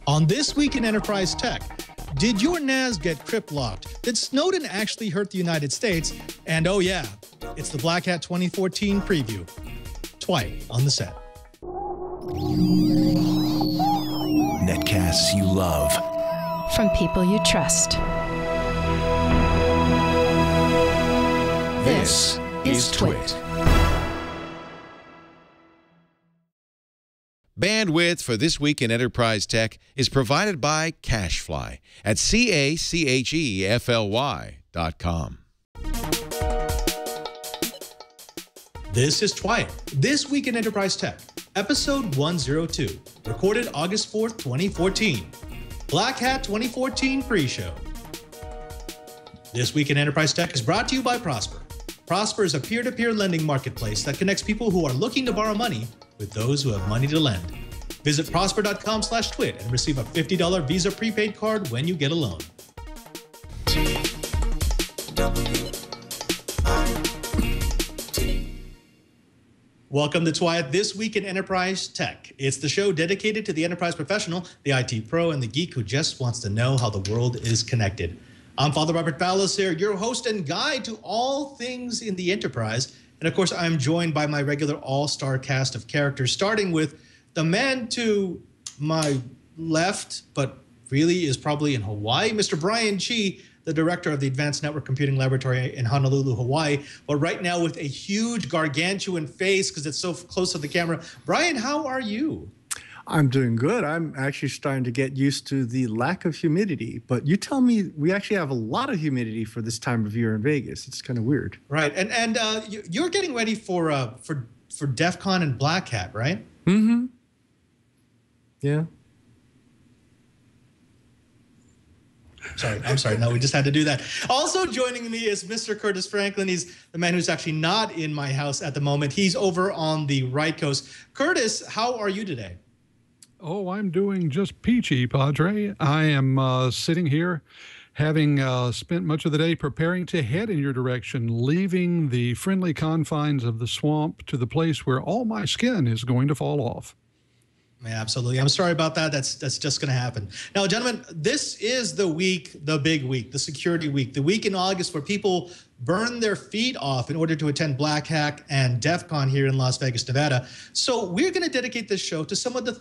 On This Week in Enterprise Tech, did your NAS get crypt locked? Did Snowden actually hurt the United States? And oh yeah, it's the Blackhat 2014 preview. Twice on the set. Netcasts you love. From people you trust. This is Twit. Bandwidth for This Week in Enterprise Tech is provided by CacheFly at CacheFly.com. This is Twit, This Week in Enterprise Tech, episode 102, recorded August 4th, 2014. Blackhat 2014 pre-show. This Week in Enterprise Tech is brought to you by Prosper. Prosper is a peer-to-peer lending marketplace that connects people who are looking to borrow money with those who have money to lend. Visit prosper.com/twit and receive a $50 Visa prepaid card when you get a loan. Welcome to Twit, This Week in Enterprise Tech. It's the show dedicated to the enterprise professional, the IT pro, and the geek who just wants to know how the world is connected. I'm Father Robert Ballecer, your host and guide to all things in the enterprise. And of course, I'm joined by my regular all-star cast of characters, starting with the man to my left, but really is probably in Hawaii, Mr. Brian Chee, the director of the Advanced Network Computing Laboratory in Honolulu, Hawaii. But right now with a huge gargantuan face because it's so close to the camera. Brian, how are you? I'm doing good. I'm actually starting to get used to the lack of humidity. But you tell me we actually have a lot of humidity for this time of year in Vegas. It's kind of weird. Right. And you're getting ready for DEF CON and Blackhat, right? Mm-hmm. Yeah. I'm sorry. No, we just had to do that. Also joining me is Mr. Curtis Franklin. He's the man who's actually not in my house at the moment. He's over on the right coast. Curtis, how are you today? Oh, I'm doing just peachy, Padre. I am sitting here having spent much of the day preparing to head in your direction, leaving the friendly confines of the swamp to the place where all my skin is going to fall off. Yeah, absolutely. I'm sorry about that. That's just going to happen. Now, gentlemen, this is the week, the big week, the security week, the week in August where people burn their feet off in order to attend Blackhat and DEF CON here in Las Vegas, Nevada. So we're going to dedicate this show to some of the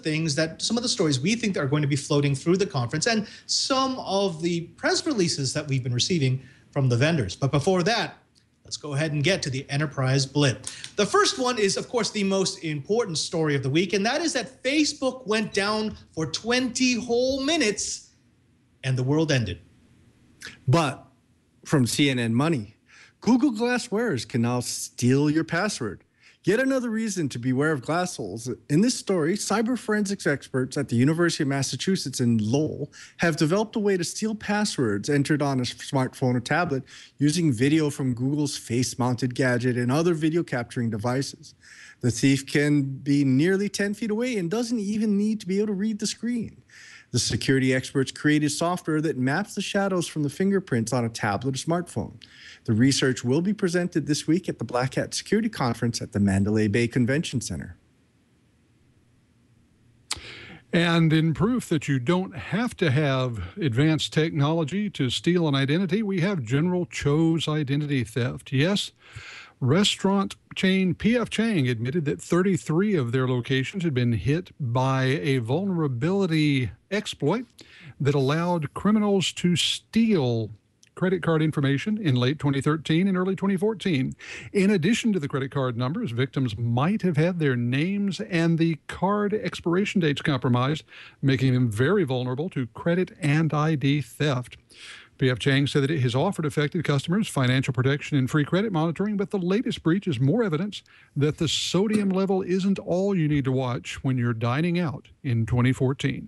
stories we think are going to be floating through the conference and some of the press releases that we've been receiving from the vendors. But before that, let's go ahead and get to the Enterprise Blip. The first one is, of course, the most important story of the week, and that is that Facebook went down for 20 whole minutes and the world ended. But from CNN Money, Google Glass wearers can now steal your password. Yet another reason to beware of glass holes. In this story, cyber forensics experts at the University of Massachusetts in Lowell have developed a way to steal passwords entered on a smartphone or tablet using video from Google's face-mounted gadget and other video capturing devices. The thief can be nearly 10 feet away and doesn't even need to be able to read the screen. The security experts created software that maps the shadows from the fingerprints on a tablet or smartphone. The research will be presented this week at the Blackhat Security Conference at the Mandalay Bay Convention Center. And in proof that you don't have to have advanced technology to steal an identity, we have General Cho's identity theft. Yes, restaurant chain P.F. Chang admitted that 33 of their locations had been hit by a vulnerability exploit that allowed criminals to steal credit card information in late 2013 and early 2014. In addition to the credit card numbers, victims might have had their names and the card expiration dates compromised, making them very vulnerable to credit and ID theft. P.F. Chang said that it has offered affected customers financial protection and free credit monitoring, but the latest breach is more evidence that the sodium level isn't all you need to watch when you're dining out in 2014.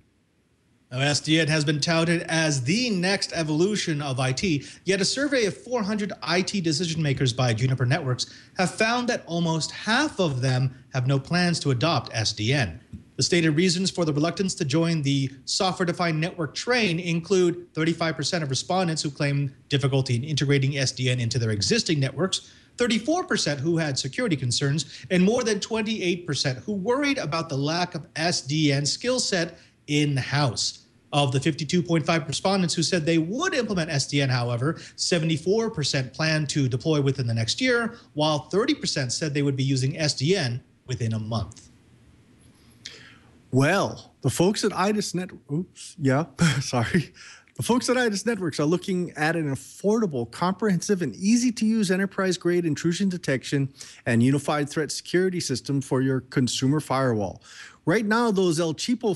Now, SDN has been touted as the next evolution of IT, yet a survey of 400 IT decision makers by Juniper Networks have found that almost half of them have no plans to adopt SDN. The stated reasons for the reluctance to join the software-defined network train include 35% of respondents who claim difficulty in integrating SDN into their existing networks, 34% who had security concerns, and more than 28% who worried about the lack of SDN skill set in-house. Of the 52.5 respondents who said they would implement SDN, however, 74% plan to deploy within the next year, while 30% said they would be using SDN within a month. Well, the folks at IDIS The folks at IDIS Networks are looking at an affordable, comprehensive, and easy-to-use enterprise-grade intrusion detection and unified threat security system for your consumer firewall. Right now, those El Cheapo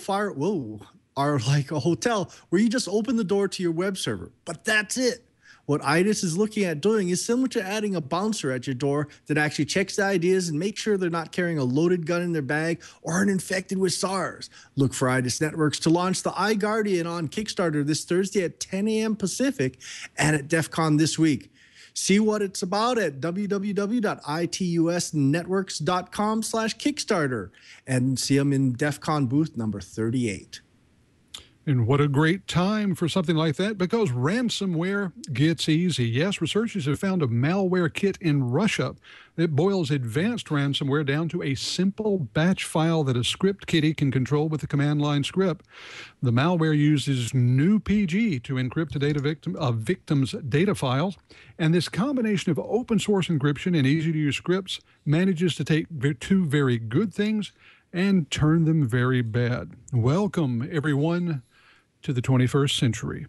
are like a hotel where you just open the door to your web server, but that's it. What IDIS is looking at doing is similar to adding a bouncer at your door that actually checks the IDs and makes sure they're not carrying a loaded gun in their bag or aren't infected with SARS. Look for IDIS Networks to launch the iGuardian on Kickstarter this Thursday at 10 a.m. Pacific and at DEF CON this week. See what it's about at www.itusnetworks.com/Kickstarter and see them in DEF CON booth number 38. And what a great time for something like that, because ransomware gets easy. Yes, researchers have found a malware kit in Russia that boils advanced ransomware down to a simple batch file that a script kiddie can control with a command line script. The malware uses new PG to encrypt a victim's data files, and this combination of open source encryption and easy-to-use scripts manages to take two very good things and turn them very bad. Welcome, everyone, to the 21st century.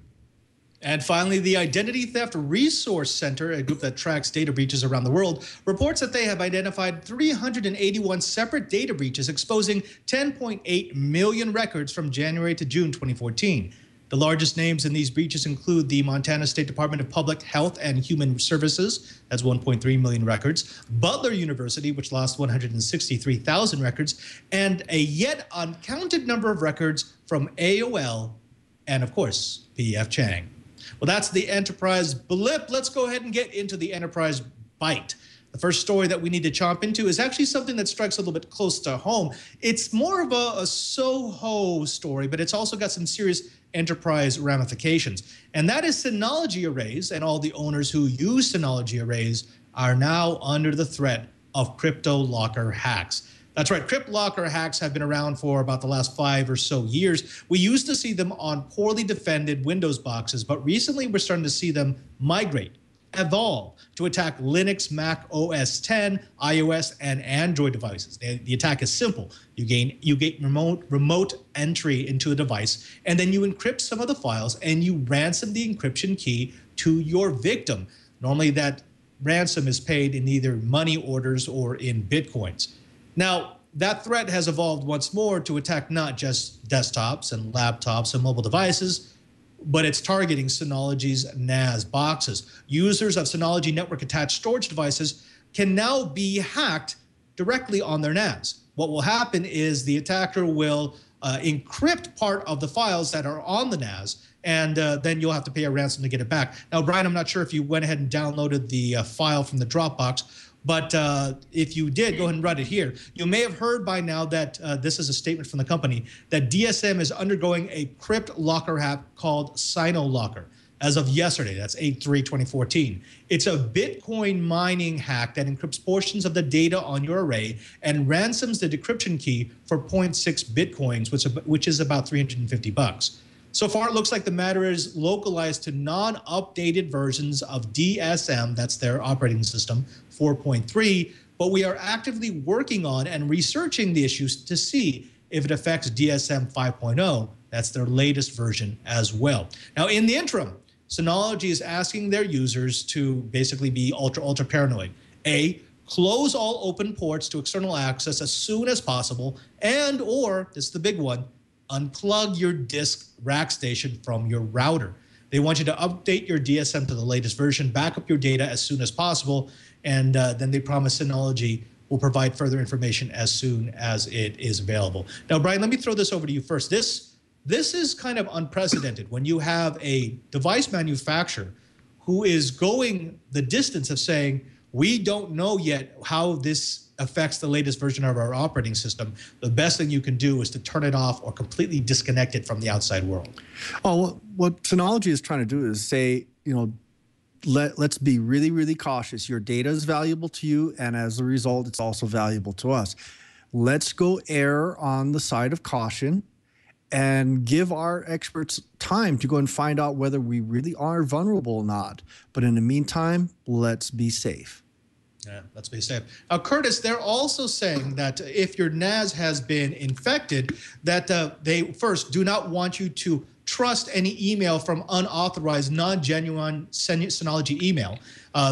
And finally, the Identity Theft Resource Center, a group that tracks data breaches around the world, reports that they have identified 381 separate data breaches exposing 10.8 million records from January to June 2014. The largest names in these breaches include the Montana State Department of Public Health and Human Services, that's 1.3 million records, Butler University, which lost 163,000 records, and a yet uncounted number of records from AOL and, of course, P.F. Chang. Well, that's the enterprise blip. Let's go ahead and get into the enterprise bite. The first story that we need to chomp into is actually something that strikes a little bit close to home. It's more of a SOHO story, but it's also got some serious enterprise ramifications. And that is Synology arrays, and all the owners who use Synology arrays are now under the threat of Cryptolocker hacks. That's right, Cryptolocker hacks have been around for about the last 5 or so years. We used to see them on poorly defended Windows boxes, but recently we're starting to see them migrate, evolve to attack Linux, Mac OS X, iOS, and Android devices. The attack is simple. You gain remote entry into a device, and then you encrypt some of the files, and you ransom the encryption key to your victim. Normally that ransom is paid in either money orders or in Bitcoins. Now, that threat has evolved once more to attack not just desktops and laptops and mobile devices, but it's targeting Synology's NAS boxes. Users of Synology network-attached storage devices can now be hacked directly on their NAS. What will happen is the attacker will encrypt part of the files that are on the NAS, and then you'll have to pay a ransom to get it back. Now, Brian, I'm not sure if you went ahead and downloaded the file from the Dropbox, but if you did, go ahead and run it here. You may have heard by now that this is a statement from the company that DSM is undergoing a Cryptolocker hack called Synologys. As of yesterday, that's 8/3/2014. It's a Bitcoin mining hack that encrypts portions of the data on your array and ransoms the decryption key for 0.6 Bitcoins, which is about $350. So far, it looks like the matter is localized to non-updated versions of DSM, that's their operating system, 4.3, but we are actively working on and researching the issues to see if it affects DSM 5.0, that's their latest version as well. Now, in the interim, Synology is asking their users to basically be ultra paranoid. A, close all open ports to external access as soon as possible, and or, this is the big one, unplug your disk rack station from your router. They want you to update your DSM to the latest version, back up your data as soon as possible, and then they promise Synology will provide further information as soon as it is available. Now, Brian, let me throw this over to you first. This is kind of unprecedented when you have a device manufacturer who is going the distance of saying, we don't know yet how this affects the latest version of our operating system. The best thing you can do is to turn it off or completely disconnect it from the outside world. Oh, what Synology is trying to do is say, let's be really, really cautious. Your data is valuable to you, and as a result, it's also valuable to us. Let's go err on the side of caution and give our experts time to go and find out whether we really are vulnerable or not. But in the meantime, let's be safe. Yeah, let's be safe. Curtis, they're also saying that if your NAS has been infected, that they first do not want you to trust any email from unauthorized, non-genuine Synology email.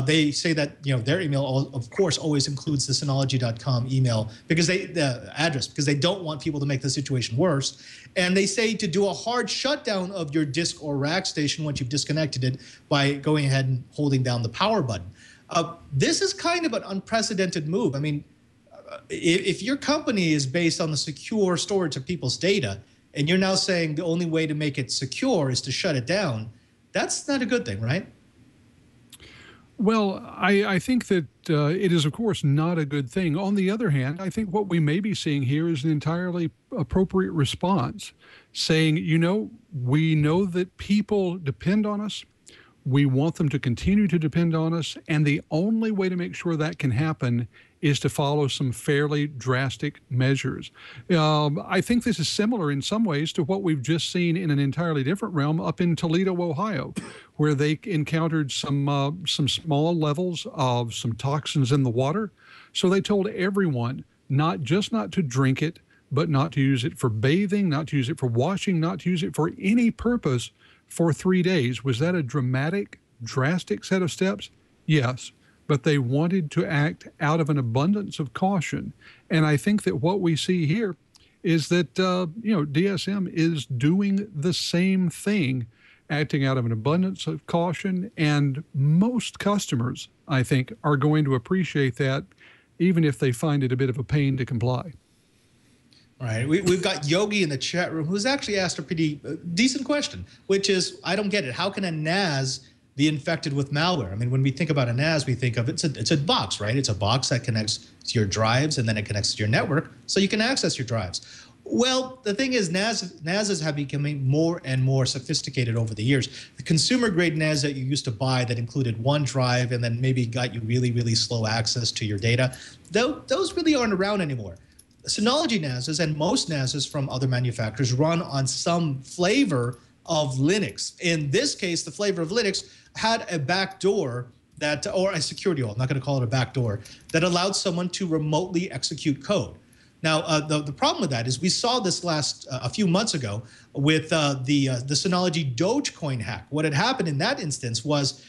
They say that their email, of course, always includes the Synology.com email because the address, because they don't want people to make the situation worse. And they say to do a hard shutdown of your disk or rack station once you've disconnected it by going ahead and holding down the power button. This is kind of an unprecedented move. I mean, if your company is based on the secure storage of people's data, and you're now saying the only way to make it secure is to shut it down, that's not a good thing, right? Well, I think that it is, of course, not a good thing. On the other hand, I think what we may be seeing here is an entirely appropriate response, saying, we know that people depend on us. We want them to continue to depend on us. And the only way to make sure that can happen is to follow some fairly drastic measures. I think this is similar in some ways to what we've just seen in an entirely different realm up in Toledo, Ohio, where they encountered some small levels of some toxins in the water. So they told everyone not to drink it, but not to use it for bathing, not to use it for washing, not to use it for any purpose for 3 days. Was that a drastic set of steps? Yes. But they wanted to act out of an abundance of caution. And I think that what we see here is that, DSM is doing the same thing, acting out of an abundance of caution. And most customers, I think, are going to appreciate that, even if they find it a bit of a pain to comply. All right, we've got Yogi in the chat room who's actually asked a pretty decent question, which is, I don't get it. How can a NAS be infected with malware? I mean, when we think about a NAS, we think of it's a box, right? It's a box that connects to your drives, and then it connects to your network, so you can access your drives. Well, the thing is, NASs have becoming more and more sophisticated over the years. The consumer-grade NAS that you used to buy that included one drive and then maybe got you really, really slow access to your data, those really aren't around anymore. Synology NASs and most NASs from other manufacturers run on some flavor of Linux. In this case, the flavor of Linux had a backdoor or a security hole, I'm not going to call it a backdoor, that allowed someone to remotely execute code. Now, the problem with that is we saw this a few months ago with the Synology Dogecoin hack. What had happened in that instance was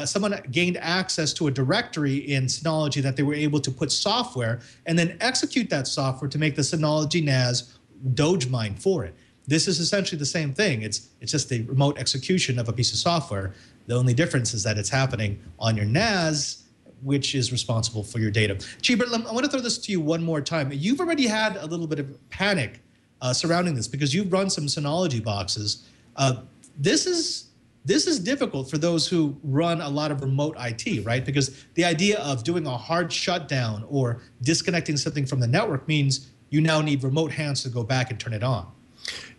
someone gained access to a directory in Synology that they were able to put software and then execute that software to make the Synology NAS Doge mine for it. This is essentially the same thing. It's just a remote execution of a piece of software. The only difference is that it's happening on your NAS, which is responsible for your data. Chee, I want to throw this to you one more time. You've already had a little bit of panic surrounding this because you've run some Synology boxes. This is difficult for those who run a lot of remote IT, right? Because the idea of doing a hard shutdown or disconnecting something from the network means you now need remote hands to go back and turn it on.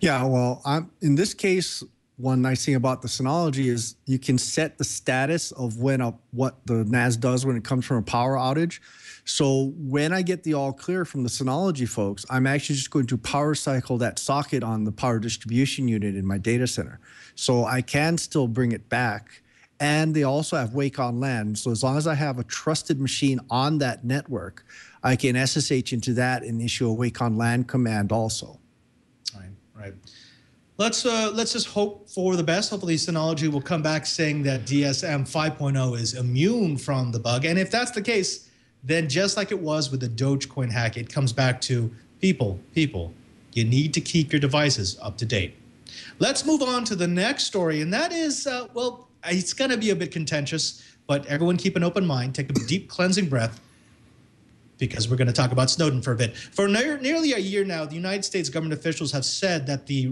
Yeah, well, in this case, one nice thing about the Synology is you can set the status of what the NAS does when it comes from a power outage. So when I get the all clear from the Synology folks, I'm actually just going to power cycle that socket on the power distribution unit in my data center. So I can still bring it back. And they also have Wake on LAN. So as long as I have a trusted machine on that network, I can SSH into that and issue a Wake on LAN command also. Right. Let's just hope for the best. Hopefully Synology will come back saying that DSM 5.0 is immune from the bug. And if that's the case, then just like it was with the Dogecoin hack, it comes back to people, you need to keep your devices up to date. Let's move on to the next story. And that is, well, it's going to be a bit contentious, but everyone keep an open mind, take a deep cleansing breath, because we're going to talk about Snowden for a bit. For nearly a year now, the United States government officials have said that the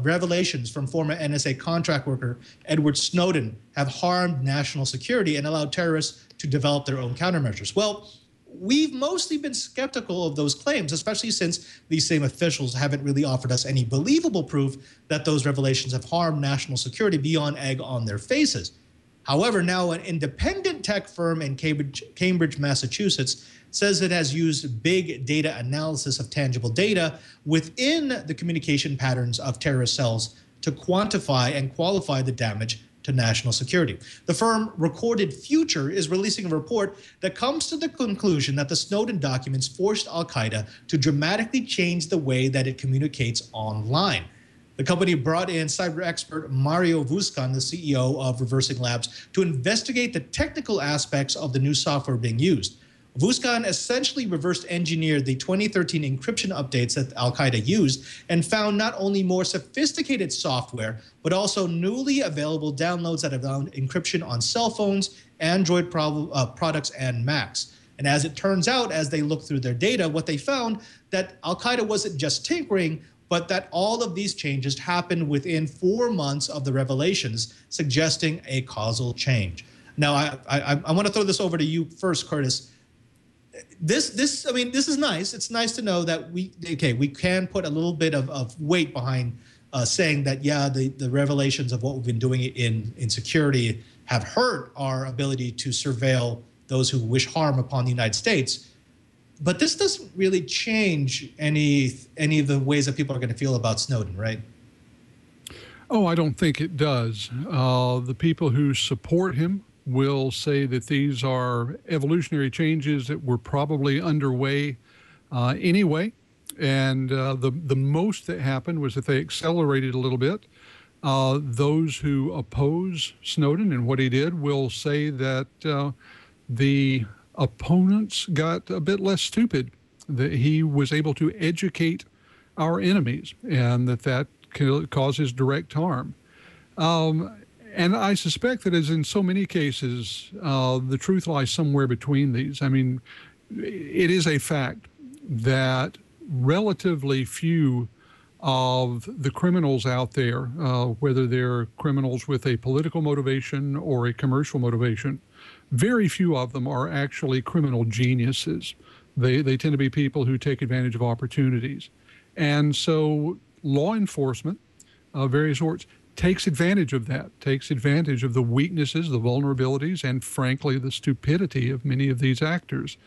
revelations from former NSA contract worker Edward Snowden have harmed national security and allowed terrorists to develop their own countermeasures. Well, we've mostly been skeptical of those claims, especially since these same officials haven't really offered us any believable proof that those revelations have harmed national security beyond egg on their faces. However, now an independent tech firm in Cambridge, Massachusetts, says it has used big data analysis of tangible data within the communication patterns of terrorist cells to quantify and qualify the damage to national security. The firm Recorded Future is releasing a report that comes to the conclusion that the Snowden documents forced Al-Qaeda to dramatically change the way that it communicates online. The company brought in cyber expert Mario Vuscan, the CEO of Reversing Labs, to investigate the technical aspects of the new software being used. Vuscan essentially reverse engineered the 2013 encryption updates that Al-Qaeda used and found not only more sophisticated software, but also newly available downloads that have found encryption on cell phones, Android products, and Macs. And as it turns out, as they looked through their data, what they found that Al-Qaeda wasn't just tinkering, but that all of these changes happened within 4 months of the revelations, suggesting a causal change. Now, I want to throw this over to you first, Curtis. This is nice. It's nice to know that we can put a little bit of weight behind saying that, yeah, the revelations of what we've been doing in security have hurt our ability to surveil those who wish harm upon the United States. But this doesn't really change any of the ways that people are going to feel about Snowden, right? Oh, I don't think it does. The people who support him will say that these are evolutionary changes that were probably underway anyway. And the most that happened was that they accelerated a little bit. Those who oppose Snowden and what he did will say that the opponents got a bit less stupid, that he was able to educate our enemies, and that causes direct harm. And I suspect that, as in so many cases, the truth lies somewhere between these. I mean, it is a fact that relatively few of the criminals out there, whether they're criminals with a political motivation or a commercial motivation, very few of them are actually criminal geniuses. They tend to be people who take advantage of opportunities. And so law enforcement of various sorts takes advantage of that, takes advantage of the weaknesses, the vulnerabilities, and frankly, the stupidity of many of these actors.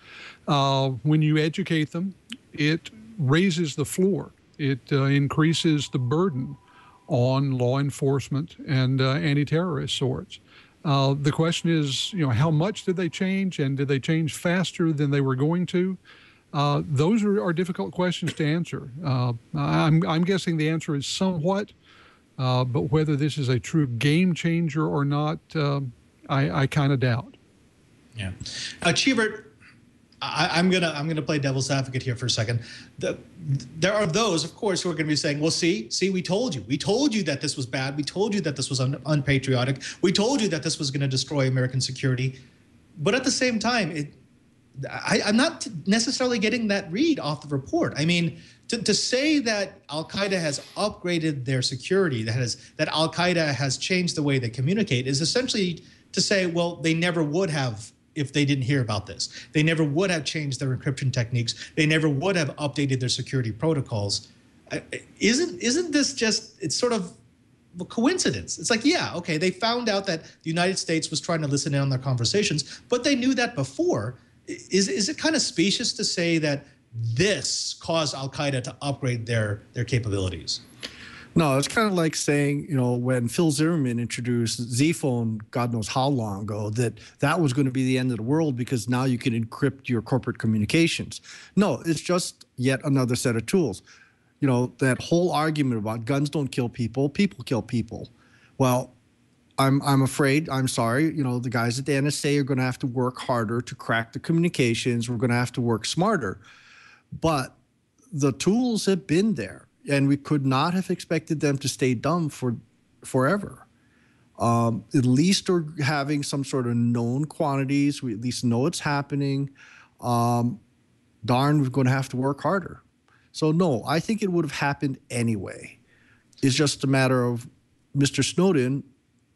When you educate them, it raises the floor. It increases the burden on law enforcement and anti-terrorist sorts. The question is, how much did they change, and did they change faster than they were going to? Those are difficult questions to answer. I'm guessing the answer is somewhat, but whether this is a true game changer or not, I kind of doubt. Yeah, Cheebert, I'm gonna play devil's advocate here for a second. There are those, of course, who are going to be saying, "Well, see, we told you that this was bad. We told you that this was unpatriotic. We told you that this was going to destroy American security." But at the same time, I'm not necessarily getting that read off the report. I mean, to say that Al-Qaeda has upgraded their security, that Al-Qaeda has changed the way they communicate, is essentially to say, well, they never would have if they didn't hear about this. They never would have changed their encryption techniques. They never would have updated their security protocols. Isn't this just, it's sort of a coincidence? It's like, yeah, okay, they found out that the United States was trying to listen in on their conversations, but they knew that before. Is it kind of specious to say that this caused Al-Qaeda to upgrade their capabilities? No, it's kind of like saying, when Phil Zimmerman introduced Z-Phone, God knows how long ago, that was going to be the end of the world because now you can encrypt your corporate communications. No, it's just yet another set of tools. That whole argument about guns don't kill people, people kill people. Well, I'm afraid, I'm sorry, the guys at the NSA are going to have to work harder to crack the communications. We're going to have to work smarter. But the tools have been there. And we could not have expected them to stay dumb forever. At least we're having some sort of known quantities. We at least know it's happening. Darn, we're going to have to work harder. So no, I think it would have happened anyway. It's just a matter of Mr. Snowden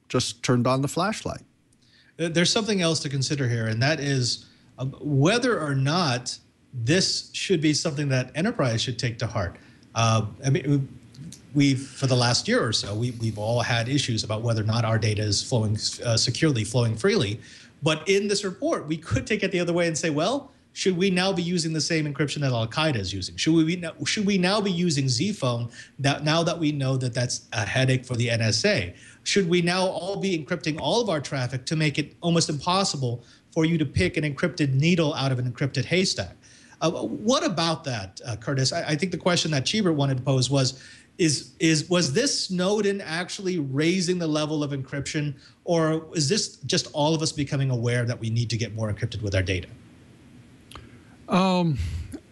just turned on the flashlight. There's something else to consider here, and that is whether or not this should be something that enterprise should take to heart. I mean, for the last year or so, we've all had issues about whether or not our data is flowing securely, flowing freely. But in this report, we could take it the other way and say, well, should we now be using the same encryption that Al-Qaeda is using? Should we now be using Zphone now that we know that that's a headache for the NSA? Should we now all be encrypting all of our traffic to make it almost impossible for you to pick an encrypted needle out of an encrypted haystack? What about that, Curtis? I think the question that Chee wanted to pose was this Snowden actually raising the level of encryption, or is this just all of us becoming aware that we need to get more encrypted with our data?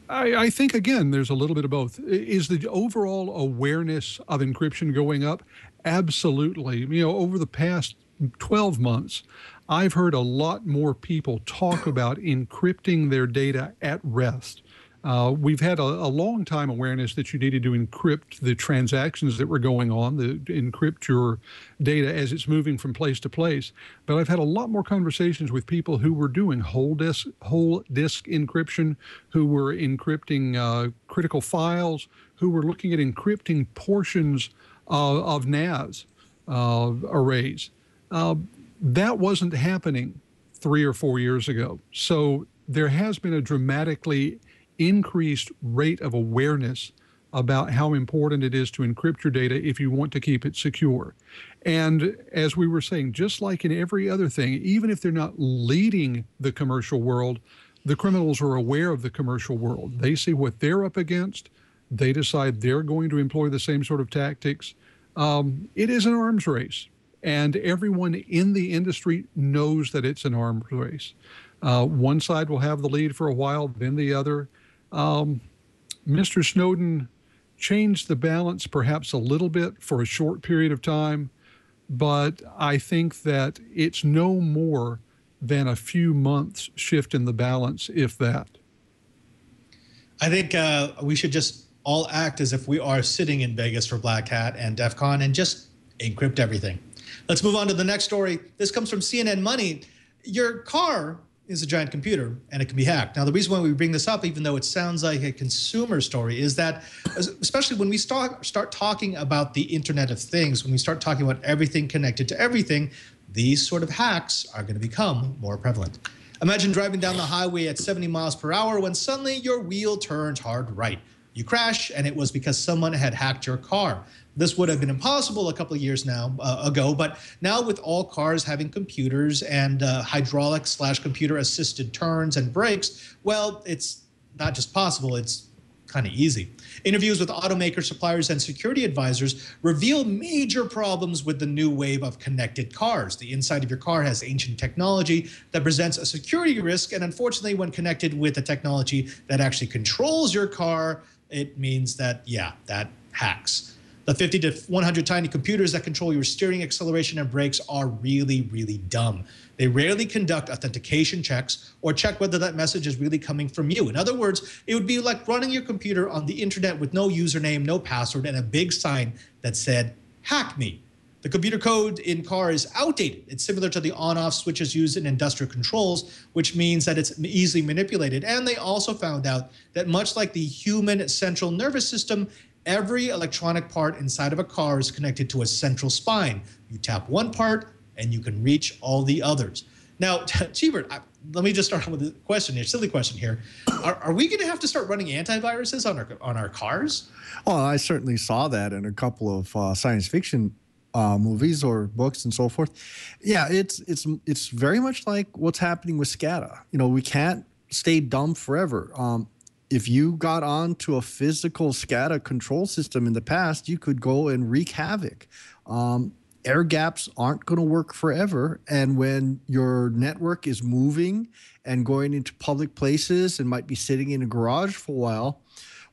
I think, again, there's a little bit of both. Is the overall awareness of encryption going up? Absolutely. You know, over the past 12 months, I've heard a lot more people talk about encrypting their data at rest. We've had a long time awareness that you needed to encrypt the transactions that were going on, encrypt your data as it's moving from place to place. But I've had a lot more conversations with people who were doing whole disk encryption, who were encrypting critical files, who were looking at encrypting portions of NAS arrays. That wasn't happening 3 or 4 years ago. So there has been a dramatically increased rate of awareness about how important it is to encrypt your data if you want to keep it secure. And as we were saying, just like in every other thing, even if they're not leading the commercial world, the criminals are aware of the commercial world. They see what they're up against. They decide they're going to employ the same sort of tactics. It is an arms race, and everyone in the industry knows that it's an arms race. One side will have the lead for a while, then the other. Mr. Snowden changed the balance perhaps a little bit for a short period of time, but I think that it's no more than a few months shift in the balance, if that. I think we should just all act as if we are sitting in Vegas for Blackhat and DEF CON and just encrypt everything. Let's move on to the next story. This comes from CNN Money. Your car is a giant computer, and it can be hacked. Now, the reason why we bring this up, even though it sounds like a consumer story, is that especially when we start talking about the Internet of Things, when we start talking about everything connected to everything, these sort of hacks are going to become more prevalent. Imagine driving down the highway at 70 miles per hour when suddenly your wheel turns hard right. You crash, and it was because someone had hacked your car. This would have been impossible a couple of years ago, but now with all cars having computers and hydraulic/computer assisted turns and brakes, well, it's not just possible, it's kind of easy. Interviews with automakers, suppliers, and security advisors reveal major problems with the new wave of connected cars. The inside of your car has ancient technology that presents a security risk, and unfortunately, when connected with the technology that actually controls your car, it means that, yeah, that hacks. The 50 to 100 tiny computers that control your steering, acceleration, and brakes are really, really dumb. They rarely conduct authentication checks or check whether that message is really coming from you. In other words, it would be like running your computer on the internet with no username, no password, and a big sign that said, "Hack me." The computer code in car is outdated. It's similar to the on-off switches used in industrial controls, which means that it's easily manipulated. And they also found out that much like the human central nervous system, every electronic part inside of a car is connected to a central spine. You tap one part and you can reach all the others. Now, Chee, let me just start with a question here, silly question here. Are we going to have to start running antiviruses on our cars? Well, I certainly saw that in a couple of science fiction movies or books and so forth. Yeah, it's very much like what's happening with SCADA. You know, we can't stay dumb forever. If you got onto a physical SCADA control system in the past, you could go and wreak havoc. Air gaps aren't going to work forever. And when your network is moving and going into public places and might be sitting in a garage for a while,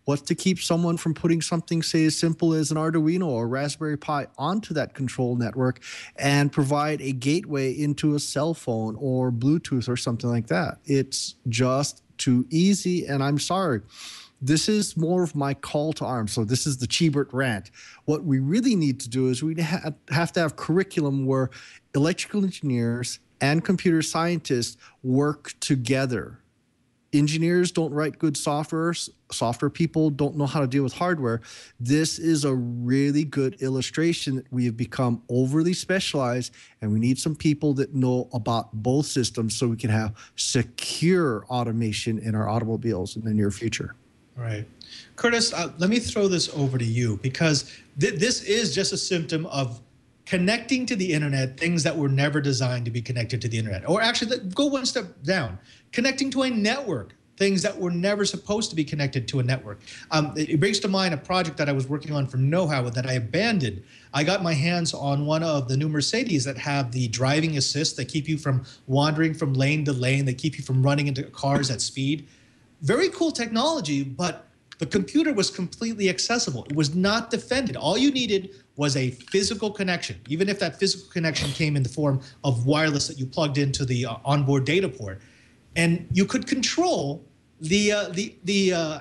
what's to keep someone from putting something, say, as simple as an Arduino or Raspberry Pi onto that control network and provide a gateway into a cell phone or Bluetooth or something like that? It's just too easy, and I'm sorry. This is more of my call to arms. So this is the Cheebert rant. What we really need to do is we have to have curriculum where electrical engineers and computer scientists work together engineers don't write good software. Software people don't know how to deal with hardware. This is a really good illustration that we have become overly specialized, and we need some people that know about both systems so we can have secure automation in our automobiles in the near future. Right. Curtis, let me throw this over to you, because this is just a symptom of connecting to the internet things that were never designed to be connected to the internet. Or actually, go one step down, connecting to a network things that were never supposed to be connected to a network. It brings to mind a project that I was working on for Know-How that I abandoned. I got my hands on one of the new Mercedes that have the driving assist that keep you from wandering from lane to lane, that keep you from running into cars at speed. Very cool technology, but the computer was completely accessible. It was not defended. All you needed was a physical connection, even if that physical connection came in the form of wireless that you plugged into the onboard data port. And you could control the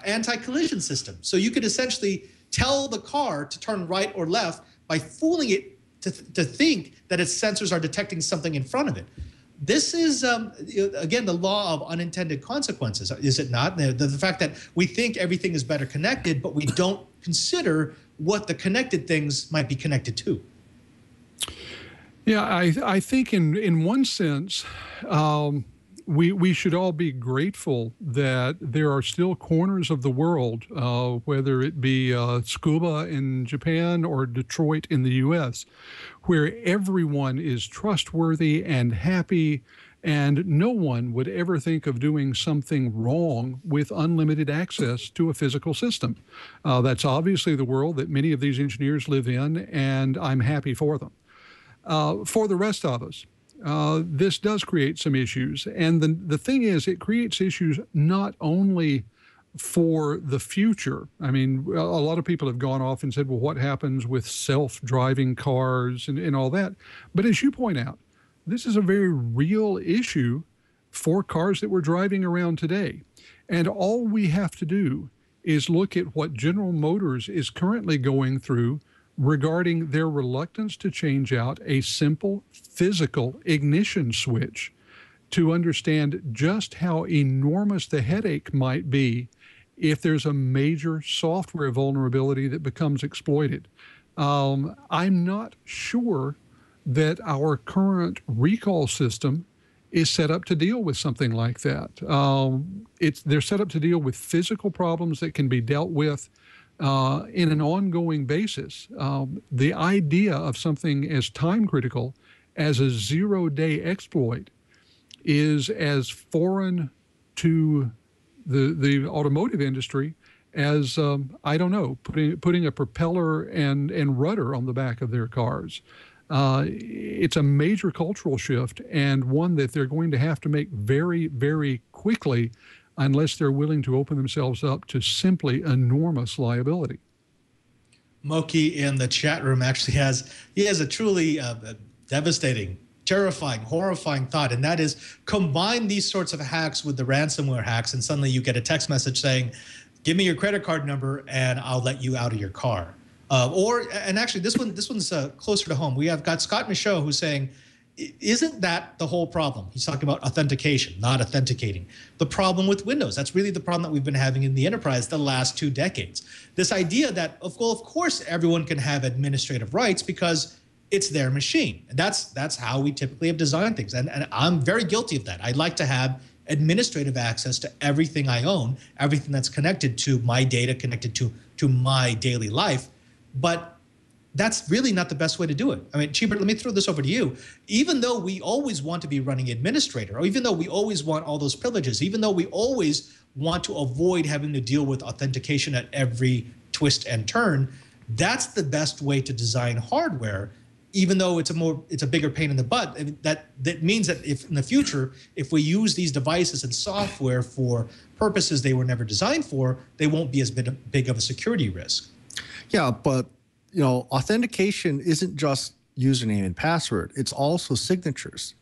anti-collision system. So you could essentially tell the car to turn right or left by fooling it to think that its sensors are detecting something in front of it. This is, again, the law of unintended consequences, is it not? The fact that we think everything is better connected, but we don't consider what the connected things might be connected to. Yeah, I think in one sense, we should all be grateful that there are still corners of the world, whether it be Tsukuba in Japan or Detroit in the U.S., where everyone is trustworthy and happy, and no one would ever think of doing something wrong with unlimited access to a physical system. That's obviously the world that many of these engineers live in, and I'm happy for them. For the rest of us, this does create some issues. And the thing is, it creates issues not only for the future. I mean, a lot of people have gone off and said, well, what happens with self-driving cars and all that? But as you point out, this is a very real issue for cars that we're driving around today. And all we have to do is look at what General Motors is currently going through regarding their reluctance to change out a simple physical ignition switch to understand just how enormous the headache might be if there's a major software vulnerability that becomes exploited. I'm not sure that our current recall system is set up to deal with something like that. They're set up to deal with physical problems that can be dealt with in an ongoing basis. The idea of something as time critical as a zero-day exploit is as foreign to the automotive industry as, I don't know, putting a propeller and rudder on the back of their cars. It's a major cultural shift, and one that they're going to have to make very, very quickly unless they're willing to open themselves up to simply enormous liability. Moki in the chat room actually has a truly devastating, terrifying, horrifying thought, and that is combine these sorts of hacks with the ransomware hacks, and suddenly you get a text message saying, give me your credit card number and I'll let you out of your car. And actually this one's closer to home. We have got Scott Michaud who's saying, isn't that the whole problem? He's talking about authentication, not authenticating. The problem with Windows, that's really the problem that we've been having in the enterprise the last 2 decades. This idea that, of course, everyone can have administrative rights because it's their machine. And that's how we typically have designed things. And I'm very guilty of that. I'd like to have administrative access to everything I own, everything that's connected to my data, connected to my daily life. But that's really not the best way to do it. I mean, Cheebert, let me throw this over to you. Even though we always want to be running administrator, or even though we always want all those privileges, even though we always want to avoid having to deal with authentication at every twist and turn, that's the best way to design hardware, even though it's a bigger pain in the butt. That means that if in the future, if we use these devices and software for purposes they were never designed for, they won't be as big of a security risk. Yeah, but authentication isn't just username and password. It's also signatures.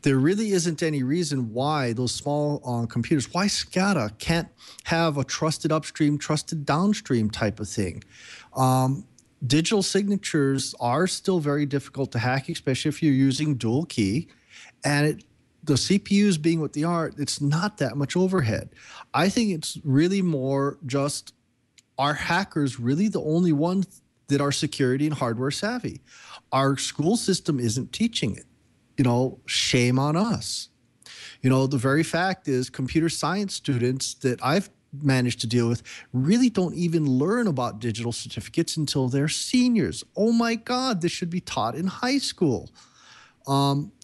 There really isn't any reason why those small computers, why SCADA can't have a trusted upstream, trusted downstream type of thing. Digital signatures are still very difficult to hack, especially if you're using dual key. And the CPUs being what they are, it's not that much overhead. I think it's really more just, are hackers really the only ones that are security and hardware savvy? Our school system isn't teaching it. Shame on us. The very fact is computer science students that I've managed to deal with really don't even learn about digital certificates until they're seniors. Oh my God, this should be taught in high school.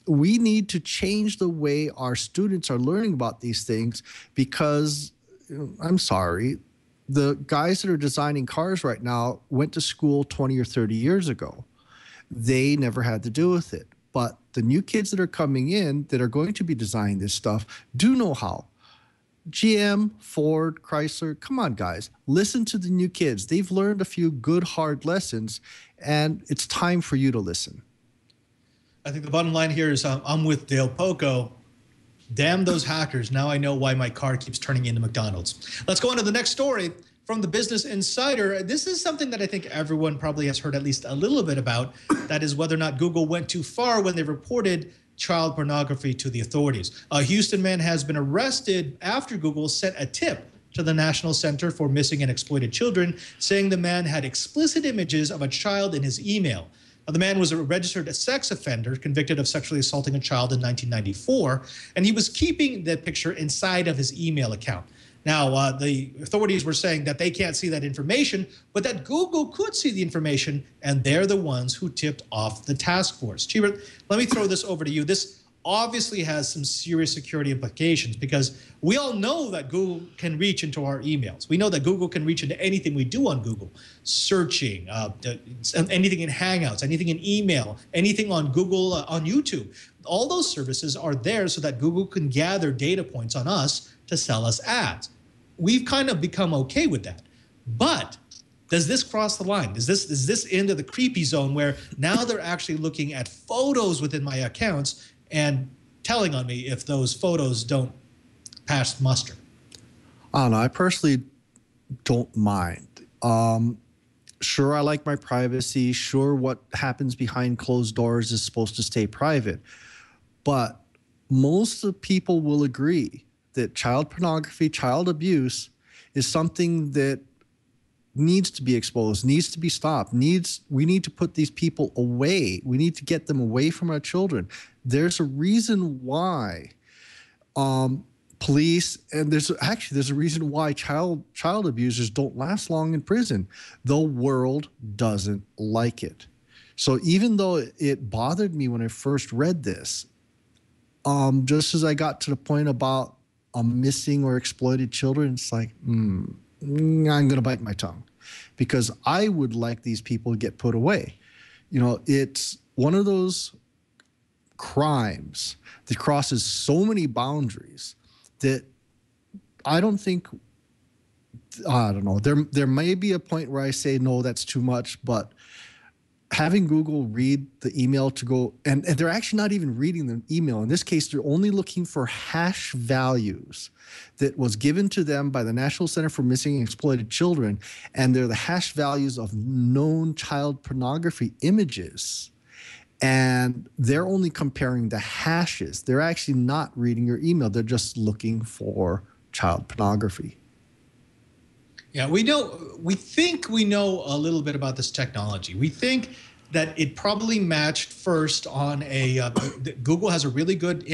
We need to change the way our students are learning about these things because, I'm sorry, the guys that are designing cars right now went to school 20 or 30 years ago. They never had to deal with it. But the new kids that are coming in that are going to be designing this stuff do know how. GM, Ford, Chrysler, come on, guys. Listen to the new kids. They've learned a few good, hard lessons, and it's time for you to listen. I think the bottom line here is I'm with Dale Poco. Damn those hackers. Now I know why my car keeps turning into McDonald's. Let's go on to the next story from the Business Insider. This is something that I think everyone probably has heard at least a little bit about. That is whether or not Google went too far when they reported child pornography to the authorities. A Houston man has been arrested after Google sent a tip to the National Center for Missing and Exploited Children, saying the man had explicit images of a child in his email. Now, the man was a registered sex offender convicted of sexually assaulting a child in 1994, and he was keeping the picture inside of his email account. Now, the authorities were saying that they can't see that information, but that Google could see the information, and they're the ones who tipped off the task force. Chee, let me throw this over to you. This obviously has some serious security implications because we all know that Google can reach into our emails. We know that Google can reach into anything we do on Google, searching, anything in Hangouts, anything in email, anything on Google, on YouTube. All those services are there so that Google can gather data points on us to sell us ads. We've kind of become okay with that. But does this cross the line? Is this into the creepy zone where now they're actually looking at photos within my accounts and telling on me if those photos don't pass muster? I don't know. I personally don't mind. Sure, I like my privacy. Sure, what happens behind closed doors is supposed to stay private. But most of the people will agree that child pornography, child abuse is something that needs to be exposed, needs to be stopped, we need to put these people away. We need to get them away from our children. There's a reason why police, and there's a reason why child abusers don't last long in prison. The world doesn't like it. So even though it bothered me when I first read this, just as I got to the point about missing or exploited children, it's like, I'm going to bite my tongue because I would like these people to get put away. It's one of those crimes that crosses so many boundaries that I don't know. There may be a point where I say, no, that's too much, but having Google read the email to go, and they're actually not even reading the email. In this case, they're only looking for hash values that was given to them by the National Center for Missing and Exploited Children, and they're the hash values of known child pornography images. And they're only comparing the hashes. They're actually not reading your email. They're just looking for child pornography. Yeah, we think we know a little bit about this technology. We think that it probably matched first on Google has a really good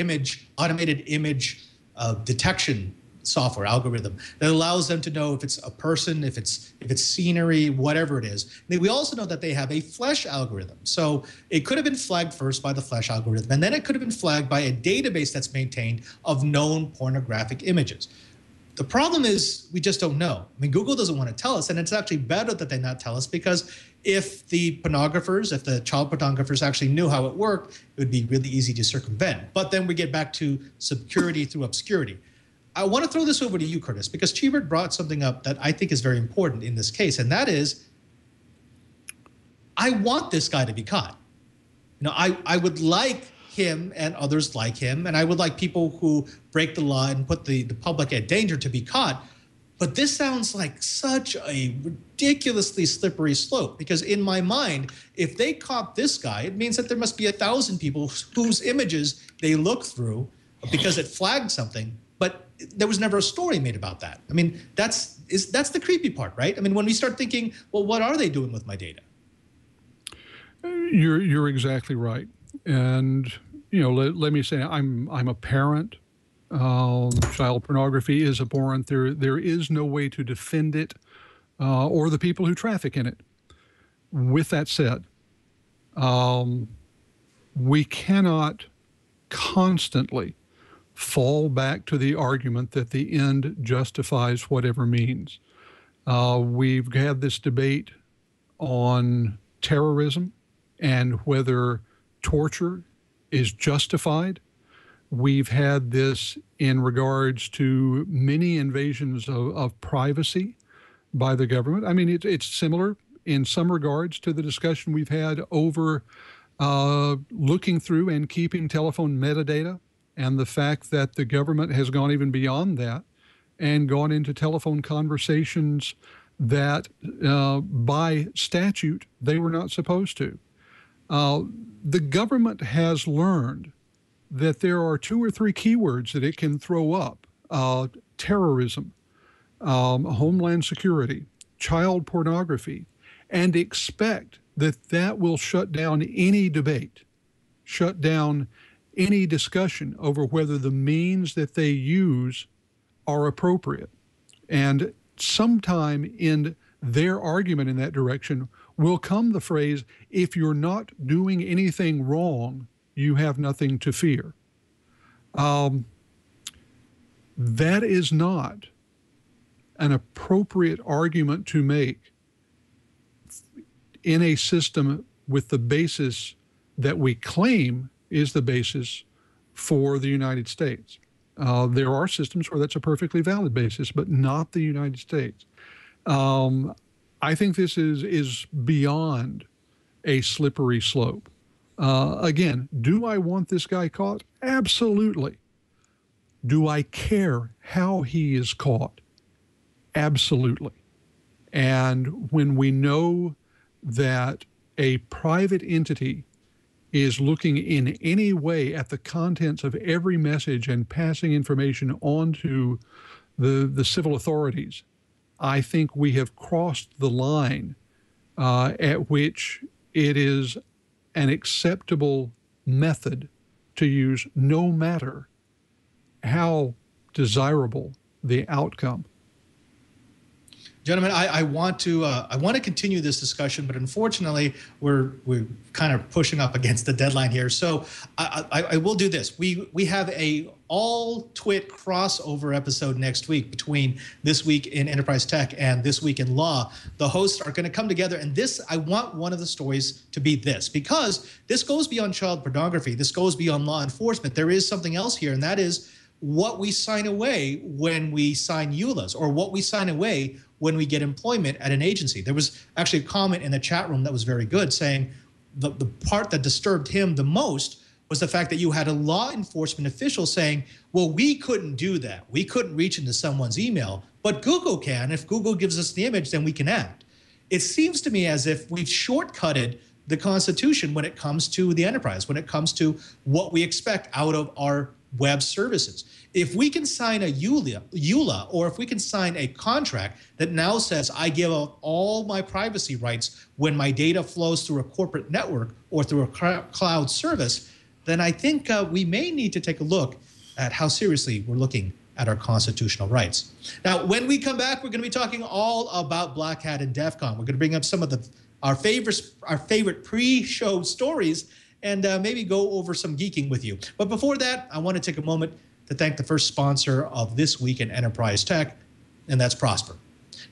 automated image detection software algorithm that allows them to know if it's a person, if it's scenery, whatever it is. We also know that they have a flesh algorithm. So it could have been flagged first by the flesh algorithm, and then it could have been flagged by a database that's maintained of known pornographic images. The problem is we just don't know. I mean, Google doesn't want to tell us, and it's actually better that they not tell us because if the child pornographers actually knew how it worked, it would be really easy to circumvent. But then we get back to security through obscurity. I want to throw this over to you, Curtis, because Cheebert brought something up that I think is very important in this case, and that is I want this guy to be caught. I would like him and others like him, and I would like people who break the law and put the public at danger to be caught. But this sounds like such a ridiculously slippery slope because in my mind, if they caught this guy, it means that there must be 1,000 people whose images they look through because it flagged something, but there was never a story made about that. I mean, that's the creepy part, right? I mean, when we start thinking, well, what are they doing with my data? You're exactly right. And, let me say, I'm a parent. Child pornography is abhorrent. There is no way to defend it or the people who traffic in it. With that said, we cannot constantly fall back to the argument that the end justifies whatever means. We've had this debate on terrorism and whether torture is justified. We've had this in regards to many invasions of privacy by the government. I mean, it's similar in some regards to the discussion we've had over looking through and keeping telephone metadata, and the fact that the government has gone even beyond that and gone into telephone conversations that by statute they were not supposed to. The government has learned that there are 2 or 3 keywords that it can throw up: terrorism, homeland security, child pornography, and expect that that will shut down any debate, shut down any discussion over whether the means that they use are appropriate. And sometime in their argument in that direction will come the phrase, if you're not doing anything wrong, you have nothing to fear. That is not an appropriate argument to make in a system with the basis that we claim is the basis for the United States. There are systems where that's a perfectly valid basis, but not the United States. I think this is beyond a slippery slope. Again, do I want this guy caught? Absolutely. Do I care how he is caught? Absolutely. And when we know that a private entity is looking in any way at the contents of every message and passing information on to the civil authorities, I think we have crossed the line at which it is an acceptable method to use, no matter how desirable the outcome. Gentlemen, I want to continue this discussion, but unfortunately, we're kind of pushing up against the deadline here. So I will do this. We have a all-twit crossover episode next week between This Week in Enterprise Tech and This Week in Law. The hosts are going to come together, and I want one of the stories to be this, because this goes beyond child pornography. This goes beyond law enforcement. There is something else here, and that is what we sign away when we sign EULAs, or what we sign away when we get employment at an agency. There was actually a comment in the chat room that was very good, saying the part that disturbed him the most was the fact that you had a law enforcement official saying, well, we couldn't do that. We couldn't reach into someone's email, but Google can. If Google gives us the image, then we can act. It seems to me as if we've shortcutted the Constitution when it comes to the enterprise, when it comes to what we expect out of our web services. If we can sign a EULA, or if we can sign a contract that now says I give up all my privacy rights when my data flows through a corporate network or through a cloud service, then I think we may need to take a look at how seriously we're looking at our constitutional rights. Now, when we come back, we're going to be talking all about Blackhat and DEF CON. We're going to bring up some of our favorite pre-show stories and maybe go over some geeking with you. But before that, I want to take a moment to thank the first sponsor of This Week in Enterprise Tech, and that's Prosper.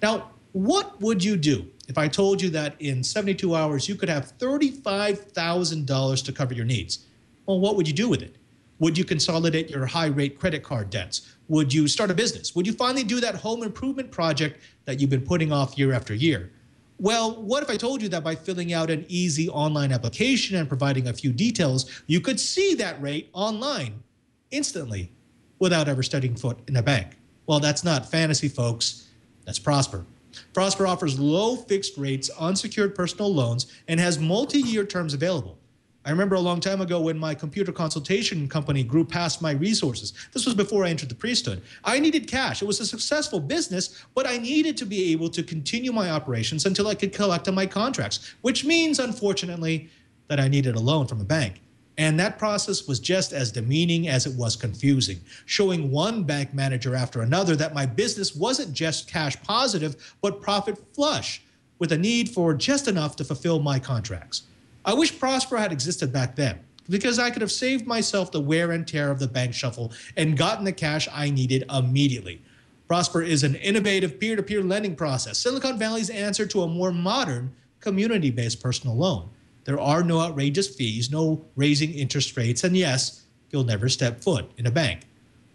Now, what would you do if I told you that in 72 hours you could have $35,000 to cover your needs? Well, what would you do with it? Would you consolidate your high-rate credit card debts? Would you start a business? Would you finally do that home improvement project that you've been putting off year after year? Well, what if I told you that by filling out an easy online application and providing a few details, you could see that rate online instantly without ever stepping foot in a bank? Well, that's not fantasy, folks. That's Prosper. Prosper offers low fixed rates, unsecured personal loans, and has multi-year terms available. I remember a long time ago when my computer consultation company grew past my resources. This was before I entered the priesthood. I needed cash. It was a successful business, but I needed to be able to continue my operations until I could collect on my contracts, which means, unfortunately, that I needed a loan from a bank. And that process was just as demeaning as it was confusing, showing one bank manager after another that my business wasn't just cash positive, but profit flush, with a need for just enough to fulfill my contracts. I wish Prosper had existed back then, because I could have saved myself the wear and tear of the bank shuffle and gotten the cash I needed immediately. Prosper is an innovative peer-to-peer lending process, Silicon Valley's answer to a more modern, community-based personal loan. There are no outrageous fees, no raising interest rates, and yes, you'll never step foot in a bank.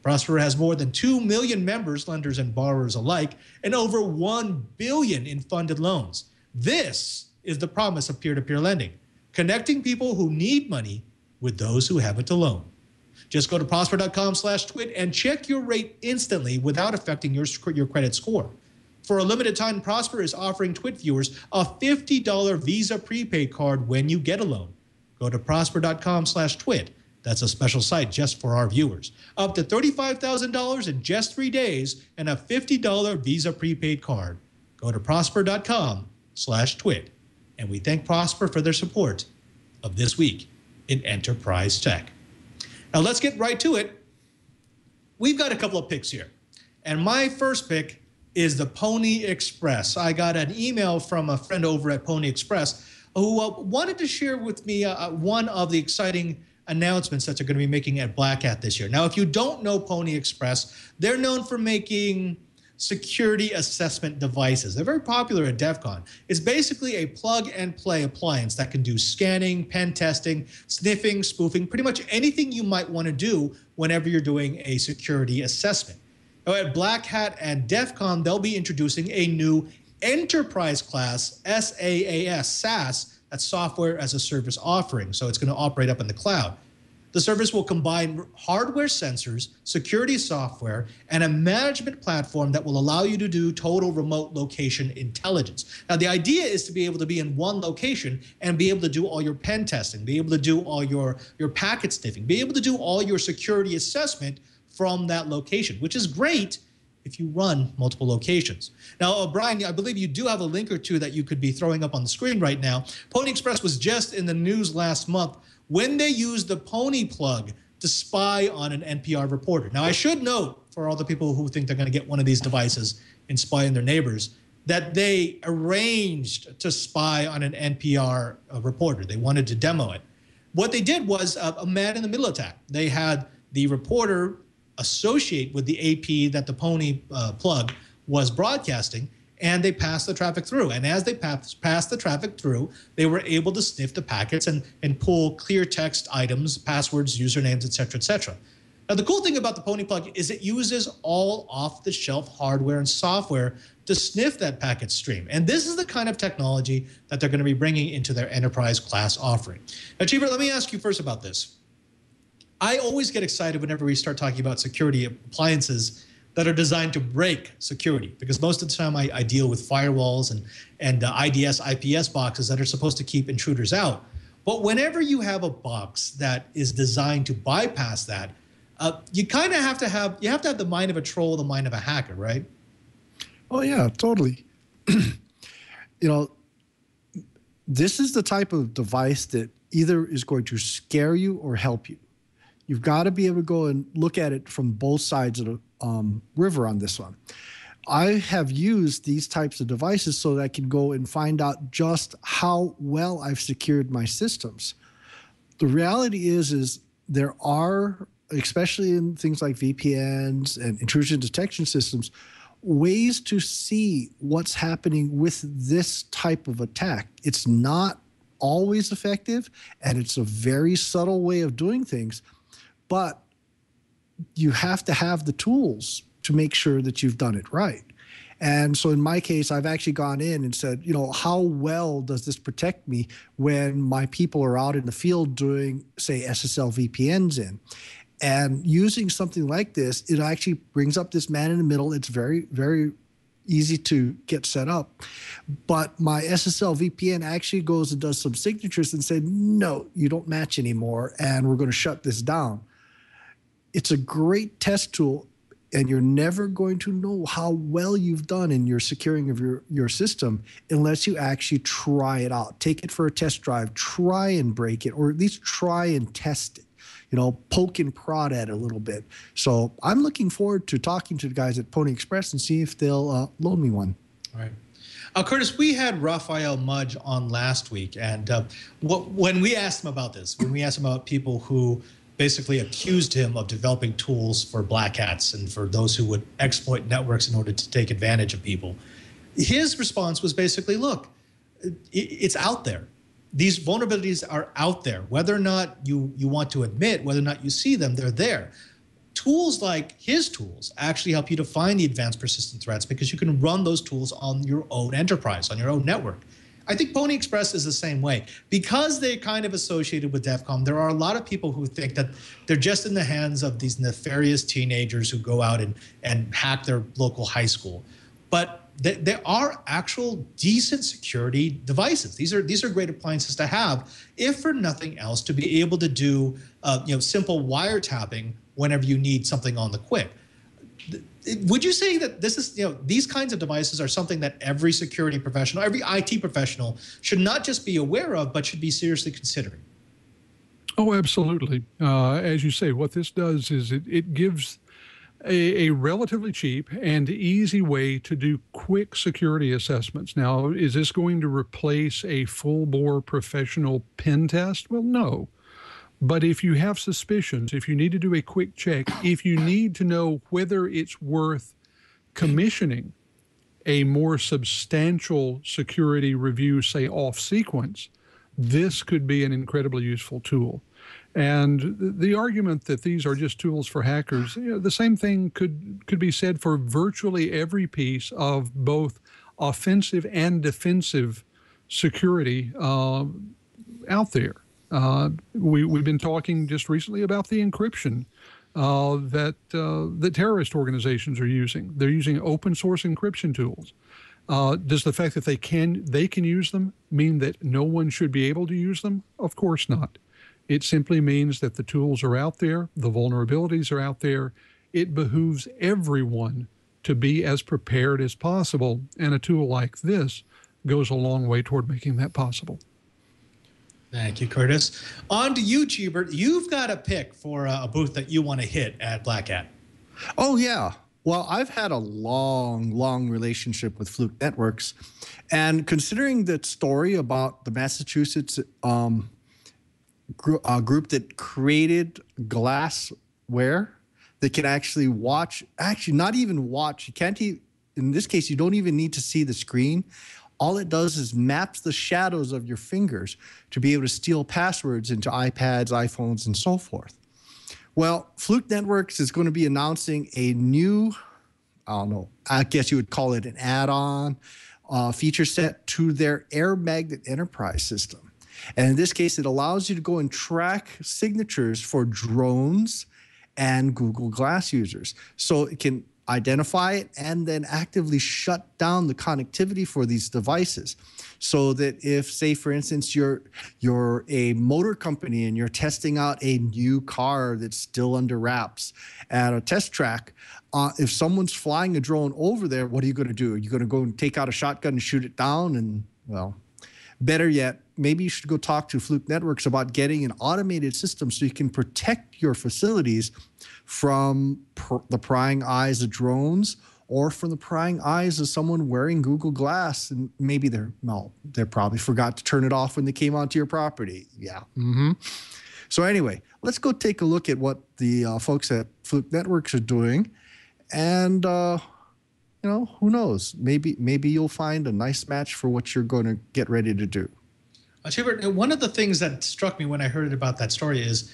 Prosper has more than 2 million members, lenders and borrowers alike, and over 1 billion in funded loans. This is the promise of peer-to-peer lending, connecting people who need money with those who have it to loan. Just go to prosper.com/twit and check your rate instantly without affecting your credit score. For a limited time, Prosper is offering Twit viewers a $50 Visa prepaid card when you get a loan. Go to prosper.com/twit. That's a special site just for our viewers. Up to $35,000 in just 3 days and a $50 Visa prepaid card. Go to prosper.com/twit. And we thank Prosper for their support of This Week in Enterprise Tech. Now let's get right to it. We've got a couple of picks here. And my first pick is the Pwnie Express. I got an email from a friend over at Pwnie Express who wanted to share with me one of the exciting announcements that they're going to be making at Blackhat this year. Now, if you don't know Pwnie Express, they're known for making security assessment devices. They're very popular at DEF CON. It's basically a plug-and-play appliance that can do scanning, pen testing, sniffing, spoofing, pretty much anything you might want to do whenever you're doing a security assessment. Now, at Blackhat and DEF CON, they'll be introducing a new enterprise class SaaS, that's software as a service offering. So it's going to operate up in the cloud. The service will combine hardware sensors, security software, and a management platform that will allow you to do total remote location intelligence. Now, the idea is to be able to be in one location and be able to do all your pen testing, be able to do all your packet sniffing, be able to do all your security assessment from that location, which is great if you run multiple locations. Now, Brian, I believe you do have a link or two that you could be throwing up on the screen right now. Pwnie Express was just in the news last month when they used the Pwnie plug to spy on an NPR reporter. Now, I should note, for all the people who think they're going to get one of these devices and spy on their neighbors, that they arranged to spy on an NPR reporter. They wanted to demo it. What they did was a man-in-the-middle attack. They had the reporter associate with the AP that the Pwnie plug was broadcasting, and they passed the traffic through. And as they passed the traffic through, they were able to sniff the packets and pull clear text items, passwords, usernames, et cetera, et cetera. Now, the cool thing about the Pwnie plug is it uses all off-the-shelf hardware and software to sniff that packet stream. And this is the kind of technology that they're going to be bringing into their enterprise class offering. Now, Cheever, let me ask you first about this. I always get excited whenever we start talking about security appliances that are designed to break security, because most of the time I deal with firewalls and IDS, IPS boxes that are supposed to keep intruders out. But whenever you have a box that is designed to bypass that, you kind of have to have the mind of a troll, the mind of a hacker, right? Oh yeah, totally. This is the type of device that either is going to scare you or help you. You've got to be able to go and look at it from both sides of the river on this one. I have used these types of devices so that I can go and find out just how well I've secured my systems. The reality is there are, especially in things like VPNs and intrusion detection systems, ways to see what's happening with this type of attack. It's not always effective, and it's a very subtle way of doing things. But you have to have the tools to make sure that you've done it right. And so in my case, I've actually gone in and said, how well does this protect me when my people are out in the field doing, say, SSL VPNs in? And using something like this, it actually brings up this man in the middle. It's very, very, easy to get set up. But my SSL VPN actually goes and does some signatures and said, no, you don't match anymore, and we're going to shut this down. It's a great test tool, and you're never going to know how well you've done in your securing of your system unless you actually try it out. Take it for a test drive, try and break it, or at least try and test it. Poke and prod at it a little bit. So I'm looking forward to talking to the guys at Pwnie Express and see if they'll loan me one. All right. Curtis, we had Rafael Mudge on last week, and when we asked him about this, when we asked him about people who basically accused him of developing tools for black hats and for those who would exploit networks in order to take advantage of people, his response was basically, look, it's out there. These vulnerabilities are out there. Whether or not you want to admit, whether or not you see them, they're there. Tools like his tools actually help you to find the advanced persistent threats because you can run those tools on your own enterprise, on your own network. I think Pwnie Express is the same way. Because they're kind of associated with DEFCON, there are a lot of people who think that they're just in the hands of these nefarious teenagers who go out and hack their local high school. But there are actual decent security devices. These are great appliances to have, if for nothing else, to be able to do simple wiretapping whenever you need something on the quick. Would you say that this is these kinds of devices are something that every security professional, every IT professional should not just be aware of, but should be seriously considering? Oh, absolutely. As you say, what this does is it gives a relatively cheap and easy way to do quick security assessments. Now, is this going to replace a full-bore professional pen test? Well, no. But if you have suspicions, if you need to do a quick check, if you need to know whether it's worth commissioning a more substantial security review, say off sequence, this could be an incredibly useful tool. And the argument that these are just tools for hackers, the same thing could be said for virtually every piece of both offensive and defensive security out there. We've been talking just recently about the encryption that terrorist organizations are using. They're using open source encryption tools. Does the fact that they can use them mean that no one should be able to use them? Of course not. It simply means that the tools are out there, the vulnerabilities are out there. It behooves everyone to be as prepared as possible, and a tool like this goes a long way toward making that possible. Thank you, Curtis. On to you, Cheebert. You've got a pick for a booth that you want to hit at Blackhat. Oh, yeah. Well, I've had a long relationship with Fluke Networks, and considering that story about the Massachusetts group that created glassware that can actually watch, not even watch, you can't even, in this case, you don't even need to see the screen. All it does is maps the shadows of your fingers to be able to steal passwords into iPads, iPhones, and so forth. Well, Fluke Networks is going to be announcing a new, I guess you would call it an add-on feature set to their Air Magnet Enterprise system. And in this case, it allows you to go and track signatures for drones and Google Glass users. So it can identify it and then actively shut down the connectivity for these devices. So that if, say, for instance, you're a motor company and you're testing out a new car that's still under wraps at a test track, if someone's flying a drone over there, what are you going to do? Are you going to go and take out a shotgun and shoot it down? And, well, better yet, maybe you should go talk to Fluke Networks about getting an automated system so you can protect your facilities from the prying eyes of drones or from the prying eyes of someone wearing Google Glass. And maybe they probably forgot to turn it off when they came onto your property. Yeah. So anyway, let's go take a look at what the folks at Fluke Networks are doing. And, who knows? Maybe you'll find a nice match for what you're going to get ready to do. Cheebert, one of the things that struck me when I heard about that story is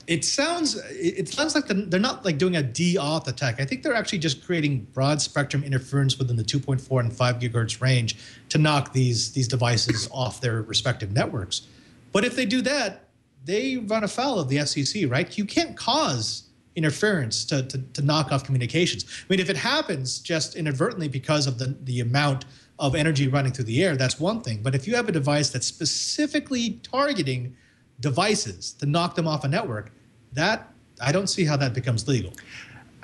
it sounds like they're not like doing a de-auth attack. I think they're actually just creating broad spectrum interference within the 2.4 and 5 gigahertz range to knock these devices off their respective networks. But if they do that, they run afoul of the FCC, right? You can't cause interference to knock off communications. I mean, if it happens just inadvertently because of the amount of energy running through the air, that's one thing. But if you have a device that's specifically targeting devices to knock them off a network, that I don't see how that becomes legal.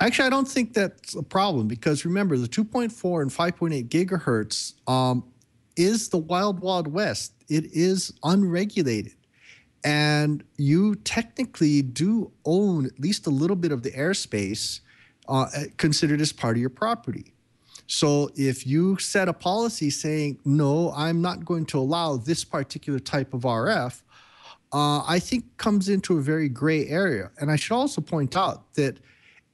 Actually, I don't think that's a problem because remember, the 2.4 and 5.8 gigahertz is the wild, wild west. It is unregulated. And you technically do own at least a little bit of the airspace considered as part of your property. So if you set a policy saying, no, I'm not going to allow this particular type of RF, I think comes into a very gray area. And I should also point out that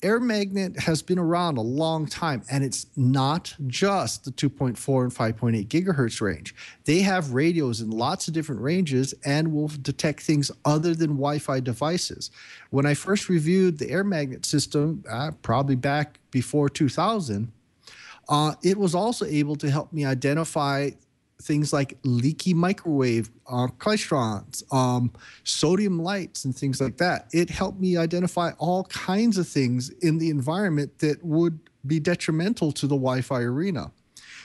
air magnet has been around a long time, and it's not just the 2.4 and 5.8 gigahertz range. They have radios in lots of different ranges and will detect things other than Wi-Fi devices. When I first reviewed the air magnet system, probably back before 2000, it was also able to help me identify things like leaky microwave clystrons, sodium lights, and things like that. It helped me identify all kinds of things in the environment that would be detrimental to the Wi-Fi arena.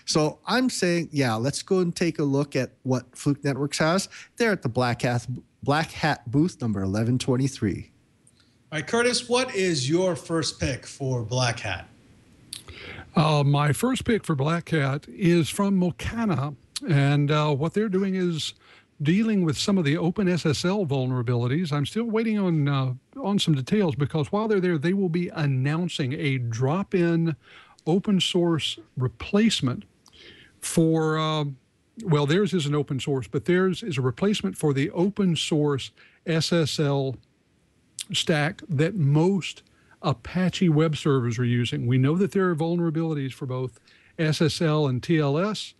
So I'm saying, yeah, let's go and take a look at what Fluke Networks has. They're at the Blackhat booth number 1123. All right, Curtis, what is your first pick for Blackhat? My first pick for Blackhat is from Mocana. And what they're doing is dealing with some of the OpenSSL vulnerabilities. I'm still waiting on some details because while they're there, they will be announcing a drop-in open source replacement for, well, theirs is an open source, but theirs is a replacement for the open source SSL stack that most Apache web servers are using. We know that there are vulnerabilities for both SSL and TLS.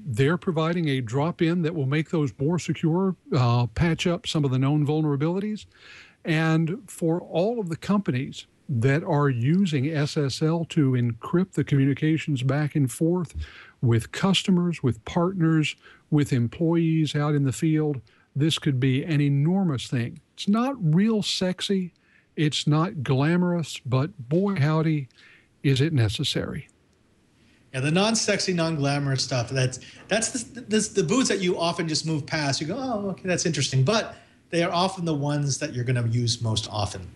They're providing a drop-in that will make those more secure, patch up some of the known vulnerabilities. And for all of the companies that are using SSL to encrypt the communications back and forth with customers, with partners, with employees out in the field, this could be an enormous thing. It's not real sexy. It's not glamorous, but boy, howdy, is it necessary. Yeah, the non-sexy, non-glamorous stuff, that's the booths that you often just move past. You go, oh, okay, that's interesting. But they are often the ones that you're going to use most often.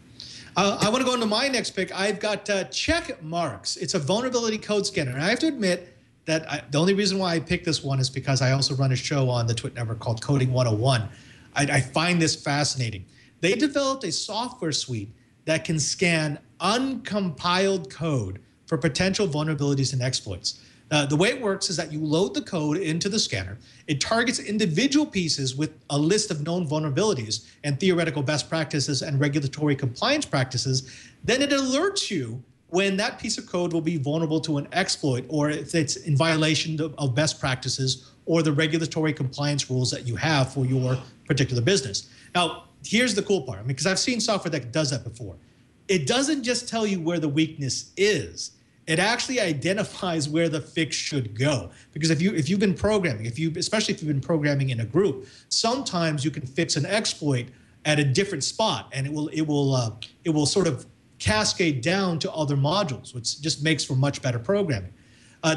I want to go into my next pick. I've got Checkmarks. It's a vulnerability code scanner. And I have to admit that the only reason why I picked this one is because I also run a show on the Twit Network called Coding 101. I find this fascinating. They developed a software suite that can scan uncompiled code for potential vulnerabilities and exploits. The way it works is that you load the code into the scanner. It targets individual pieces with a list of known vulnerabilities and theoretical best practices and regulatory compliance practices. Then it alerts you when that piece of code will be vulnerable to an exploit or if it's in violation of best practices or the regulatory compliance rules that you have for your particular business. Now, here's the cool part, because I've seen software that does that before. It doesn't just tell you where the weakness is. It actually identifies where the fix should go. Because if you've been programming, especially if you've been programming in a group, sometimes you can fix an exploit at a different spot, and it will sort of cascade down to other modules, which just makes for much better programming.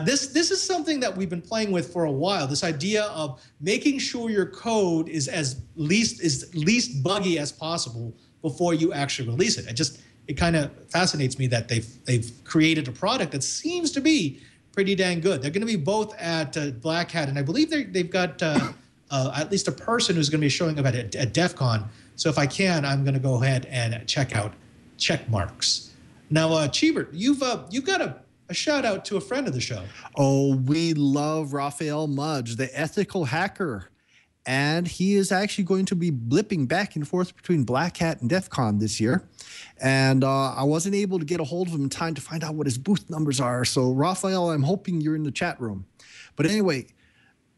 This is something that we've been playing with for a while. This idea of making sure your code is least buggy as possible before you actually release it. It kind of fascinates me that they've created a product that seems to be pretty dang good. They're going to be both at Blackhat, and I believe they've got at least a person who's going to be showing up at DEF CON. So if I can, I'm going to go ahead and check out Checkmarks. Now, Cheebert, you've got a shout out to a friend of the show. Oh, we love Rafael Mudge, the ethical hacker. And he is actually going to be blipping back and forth between Blackhat and DEF CON this year. And I wasn't able to get a hold of him in time to find out what his booth numbers are. So, Rafael, I'm hoping you're in the chat room. But anyway,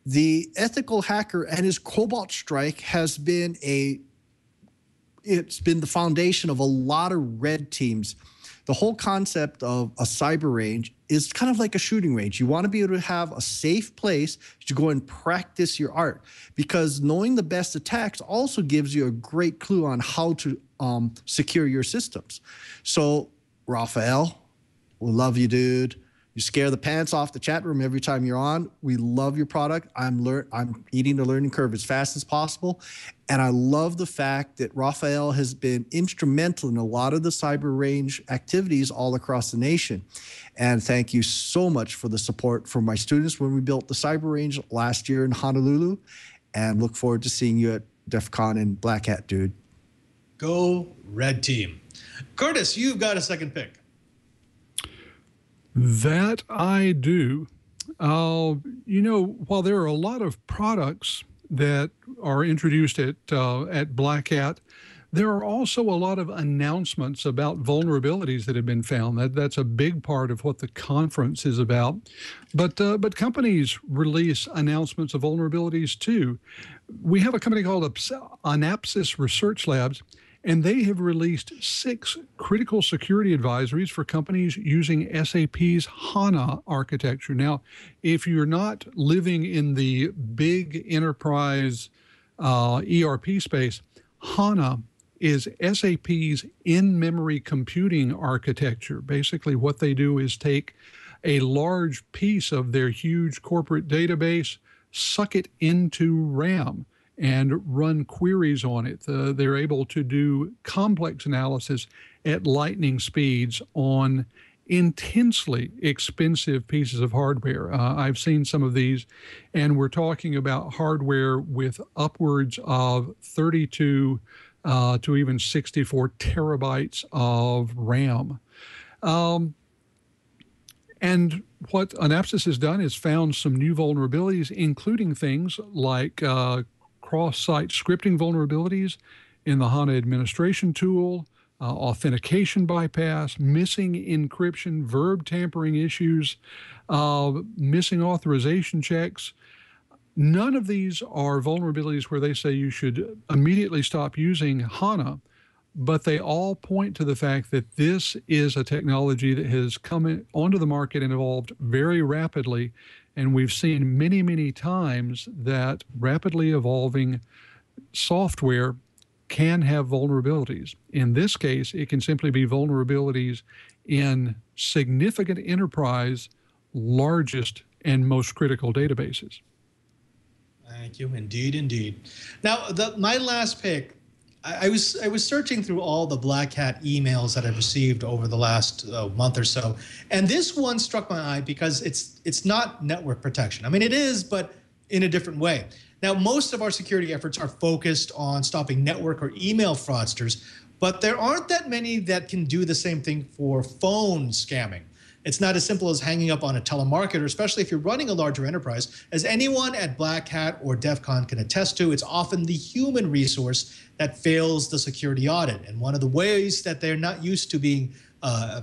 the ethical hacker and his Cobalt Strike has been it's been the foundation of a lot of red teams The whole concept of a cyber range is kind of like a shooting range. You want to be able to have a safe place to go and practice your art, because knowing the best attacks also gives you a great clue on how to secure your systems. So, Rafael, we love you, dude. You scare the pants off the chat room every time you're on. We love your product. I'm eating the learning curve as fast as possible. And I love the fact that Rafael has been instrumental in a lot of the cyber range activities all across the nation. And thank you so much for the support from my students when we built the cyber range last year in Honolulu. And look forward to seeing you at DEF CON in Blackhat, dude. Go Red Team. Curtis, you've got a second pick. That I do. You know, while there are a lot of products that are introduced at Blackhat, there are also a lot of announcements about vulnerabilities that have been found. That's a big part of what the conference is about. But companies release announcements of vulnerabilities too. We have a company called Synapsis Research Labs, and they have released 6 critical security advisories for companies using SAP's HANA architecture. Now, if you're not living in the big enterprise ERP space, HANA is SAP's in-memory computing architecture. Basically, what they do is take a large piece of their huge corporate database, suck it into RAM, and run queries on it. They're able to do complex analysis at lightning speeds on intensely expensive pieces of hardware. I've seen some of these, and we're talking about hardware with upwards of 32 to even 64 terabytes of RAM. And what Synapsis has done is found some new vulnerabilities, including things like cross-site scripting vulnerabilities in the HANA administration tool, authentication bypass, missing encryption, verb tampering issues, missing authorization checks. None of these are vulnerabilities where they say you should immediately stop using HANA, but they all point to the fact that this is a technology that has come onto the market and evolved very rapidly. And we've seen many, many times that rapidly evolving software can have vulnerabilities. In this case, it can simply be vulnerabilities in significant enterprise, largest and most critical databases. Thank you. Indeed, indeed. Now, my last pick, I was searching through all the Blackhat emails that I've received over the last month or so, and this one struck my eye because it's not network protection. I mean, it is, but in a different way. Now, most of our security efforts are focused on stopping network or email fraudsters, but there aren't that many that can do the same thing for phone scamming. It's not as simple as hanging up on a telemarketer, especially if you're running a larger enterprise. As anyone at Blackhat or DEF CON can attest to, it's often the human resource that fails the security audit. And one of the ways that they're not used to being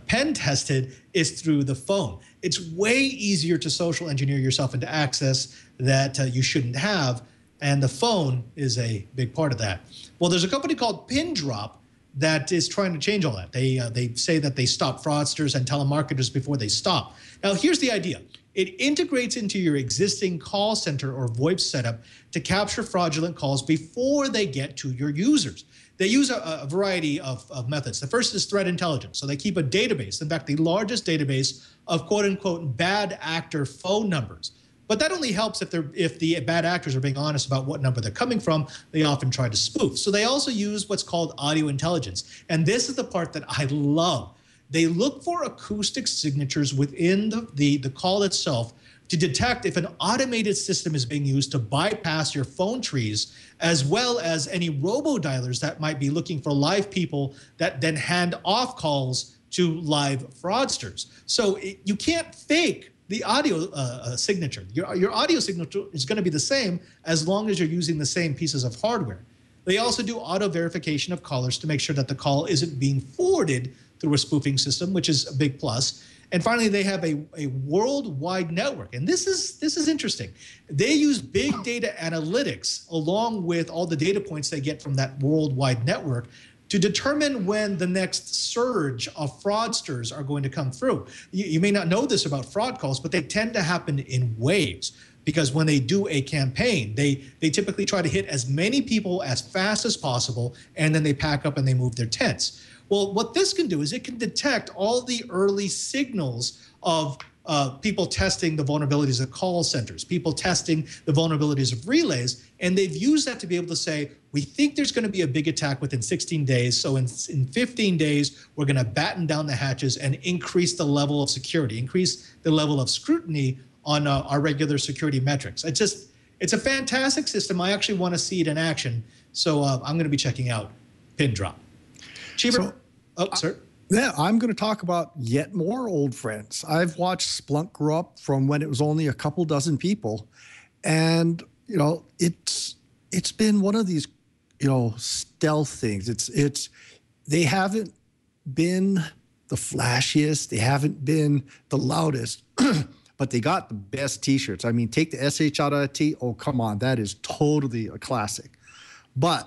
pen tested is through the phone. It's way easier to social engineer yourself into access that you shouldn't have, and the phone is a big part of that. Well, there's a company called Pindrop that is trying to change all that. They say that they stop fraudsters and telemarketers before they stop. Now, here's the idea. It integrates into your existing call center or VoIP setup to capture fraudulent calls before they get to your users. They use a variety of methods. The first is threat intelligence. So they keep a database, in fact, the largest database of quote-unquote bad actor phone numbers. But that only helps if the bad actors are being honest about what number they're coming from. They often try to spoof. So they also use what's called audio intelligence. And this is the part that I love. They look for acoustic signatures within the call itself to detect if an automated system is being used to bypass your phone trees, as well as any robo-dialers that might be looking for live people that then hand off calls to live fraudsters. So you can't fake the audio signature. Your audio signature is going to be the same as long as you're using the same pieces of hardware. They also do auto verification of callers to make sure that the call isn't being forwarded through a spoofing system, which is a big plus. And finally, they have a worldwide network. And this is interesting. They use big data analytics along with all the data points they get from that worldwide network to determine when the next surge of fraudsters are going to come through. You may not know this about fraud calls, but they tend to happen in waves. Because when they do a campaign, they typically try to hit as many people as fast as possible, and then they pack up and they move their tents. Well, what this can do is it can detect all the early signals of people testing the vulnerabilities of call centers, people testing the vulnerabilities of relays, and they've used that to be able to say, we think there's going to be a big attack within 16 days, so in 15 days, we're going to batten down the hatches and increase the level of security, increase the level of scrutiny on our regular security metrics. It's a fantastic system. I actually want to see it in action, so I'm going to be checking out Pin Drop. Cheever, sir. Yeah, I'm going to talk about yet more old friends. I've watched Splunk grow up from when it was only a couple dozen people, and it's been one of these stealth things. They haven't been the flashiest, they haven't been the loudest. But they got the best T-shirts. I mean, take the SH out of a T. Oh, come on. That is totally a classic. But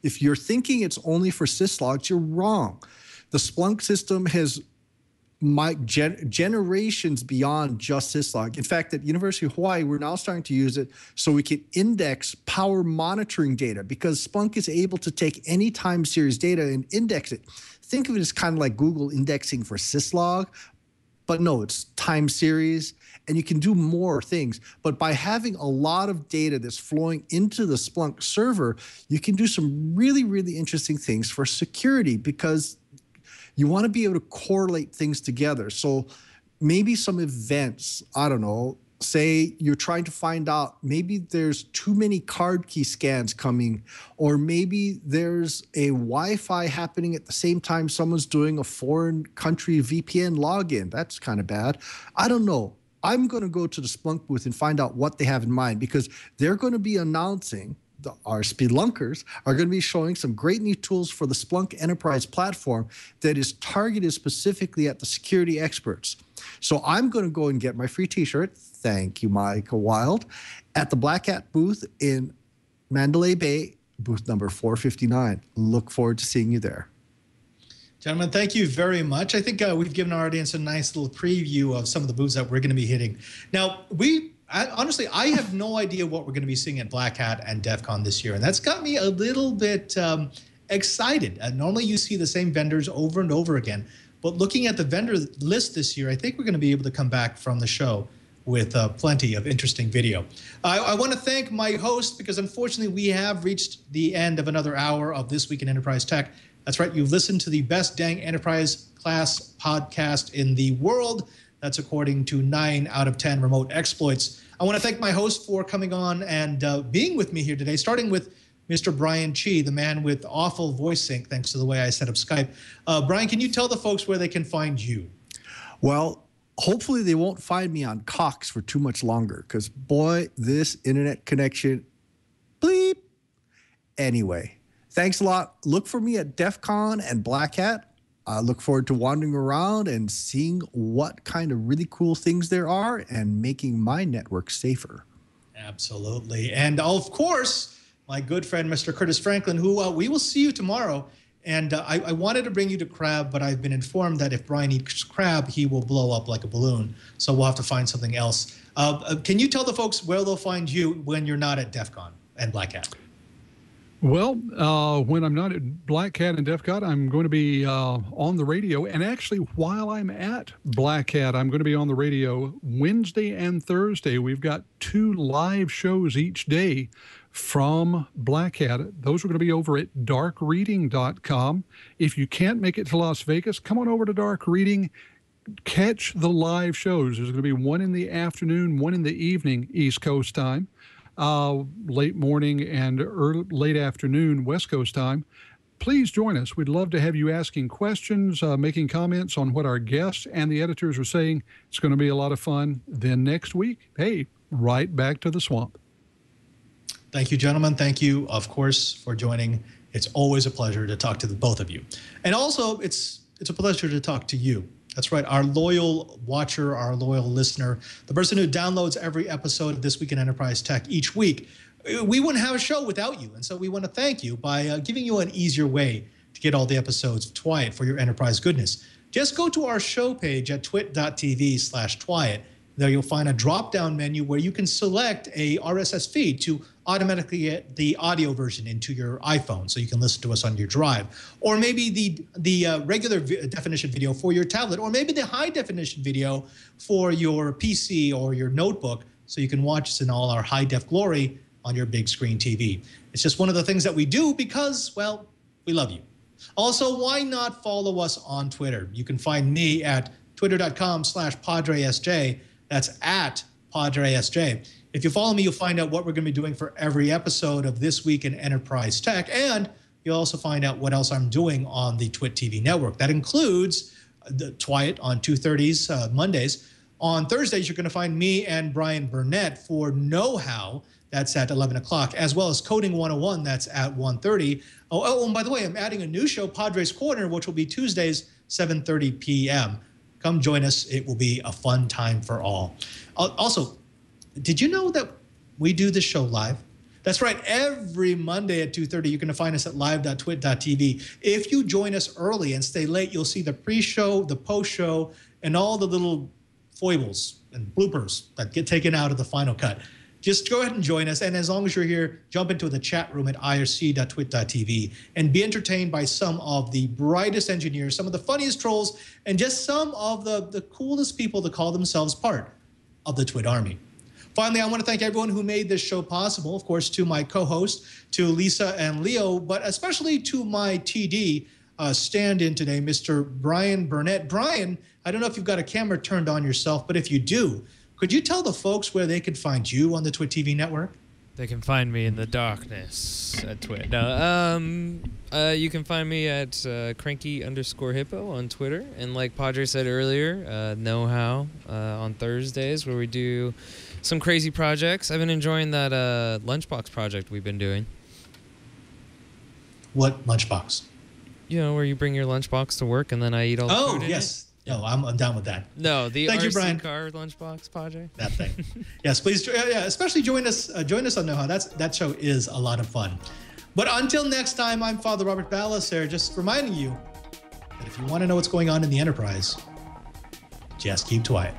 if you're thinking it's only for syslogs, you're wrong. The Splunk system has generations beyond just syslog. In fact, at University of Hawaii, we're now starting to use it so we can index power monitoring data, because Splunk is able to take any time series data and index it. Think of it as kind of like Google indexing for syslog, but no, it's time series. And you can do more things. But by having a lot of data that's flowing into the Splunk server, you can do some really, really interesting things for security, because you want to be able to correlate things together. So maybe some events, I don't know, say you're trying to find out, maybe there's too many card key scans coming, or maybe there's a Wi-Fi happening at the same time someone's doing a foreign country VPN login. That's kind of bad. I don't know. I'm going to go to the Splunk booth and find out what they have in mind, because they're going to be announcing, our Spelunkers are going to be showing some great new tools for the Splunk Enterprise platform that is targeted specifically at the security experts. So I'm going to go and get my free T-shirt, thank you, Micah Wild, at the Blackhat booth in Mandalay Bay, booth number 459. Look forward to seeing you there. Gentlemen, thank you very much. I think we've given our audience a nice little preview of some of the booths that we're going to be hitting. Now, honestly, I have no idea what we're going to be seeing at Blackhat and DEF CON this year, and that's got me a little bit excited. Normally, you see the same vendors over and over again, but looking at the vendor list this year, I think we're going to be able to come back from the show with plenty of interesting video. I want to thank my host, because unfortunately, we have reached the end of another hour of This Week in Enterprise Tech. That's right, you've listened to the best dang enterprise class podcast in the world. That's according to 9 out of 10 remote exploits. I want to thank my host for coming on and being with me here today, starting with Mr. Brian Chee, the man with awful voice sync, thanks to the way I set up Skype. Brian, can you tell the folks where they can find you? Well, hopefully they won't find me on Cox for too much longer, because boy, this internet connection, bleep. Anyway, thanks a lot. Look for me at DEF CON and Blackhat. I look forward to wandering around and seeing what kind of really cool things there are and making my network safer. Absolutely. And of course, my good friend, Mr. Curtis Franklin, who we will see you tomorrow. And I wanted to bring you to crab, but I've been informed that if Brian eats crab, he will blow up like a balloon. So we'll have to find something else. Can you tell the folks where they'll find you when you're not at DEF CON and Blackhat? Well, when I'm not at Blackhat and DEF CON, I'm going to be on the radio. And actually, while I'm at Blackhat, I'm going to be on the radio Wednesday and Thursday. We've got 2 live shows each day from Blackhat. Those are going to be over at darkreading.com. If you can't make it to Las Vegas, come on over to Dark Reading. Catch the live shows. There's going to be one in the afternoon, one in the evening, East Coast time. Late morning and late afternoon West Coast time. Please join us. We'd love to have you asking questions, making comments on what our guests and the editors are saying. It's going to be a lot of fun. Then next week, hey, right back to the swamp. Thank you, gentlemen. Thank you, of course, for joining. It's always a pleasure to talk to the both of you. And also, it's a pleasure to talk to you. That's right, our loyal watcher, our loyal listener, the person who downloads every episode of This Week in Enterprise Tech each week. We wouldn't have a show without you, and so we want to thank you by giving you an easier way to get all the episodes of Twiet for your enterprise goodness. Just go to our show page at twit.tv/Twiet. There you'll find a drop-down menu where you can select a RSS feed to automatically get the audio version into your iPhone so you can listen to us on your drive. Or maybe the regular definition video for your tablet, or maybe the high definition video for your PC or your notebook so you can watch us in all our high-def glory on your big screen TV. It's just one of the things that we do because, well, we love you. Also, why not follow us on Twitter? You can find me at twitter.com/PadreSJ. That's at PadreSJ. If you follow me, you'll find out what we're going to be doing for every episode of This Week in Enterprise Tech, and you'll also find out what else I'm doing on the Twit TV network. That includes the Twiet on 2:30s Mondays. On Thursdays, you're going to find me and Brian Burnett for Know How. That's at 11 o'clock, as well as Coding 101. That's at 1:30. Oh, and by the way, I'm adding a new show, Padres Corner, which will be Tuesdays, 7:30 p.m. Come join us. It will be a fun time for all. Also, did you know that we do this show live? That's right. Every Monday at 2:30, you're going to find us at live.twit.tv. If you join us early and stay late, you'll see the pre-show, the post-show, and all the little foibles and bloopers that get taken out of the final cut. Just go ahead and join us. And as long as you're here, jump into the chat room at irc.twit.tv and be entertained by some of the brightest engineers, some of the funniest trolls, and just some of the coolest people to call themselves part of the Twit Army. Finally, I want to thank everyone who made this show possible. Of course, to my co-hosts, to Lisa and Leo, but especially to my TD stand-in today, Mr. Brian Burnett. Brian, I don't know if you've got a camera turned on yourself, but if you do, could you tell the folks where they could find you on the Twit TV network? They can find me in the darkness at Twit. No, you can find me at cranky_hippo on Twitter. And like Padre said earlier, Know How on Thursdays, where we do some crazy projects. I've been enjoying that lunchbox project we've been doing. What lunchbox? You know, where you bring your lunchbox to work and then I eat all the food in yes. it. No, I'm down with that. No, the Thank you, RC Brian. car lunchbox, Padre. That thing. Yes, please. Yeah, especially join us on Know How. That show is a lot of fun. But until next time, I'm Father Robert Ballecer, just reminding you that if you want to know what's going on in the enterprise, just keep quiet.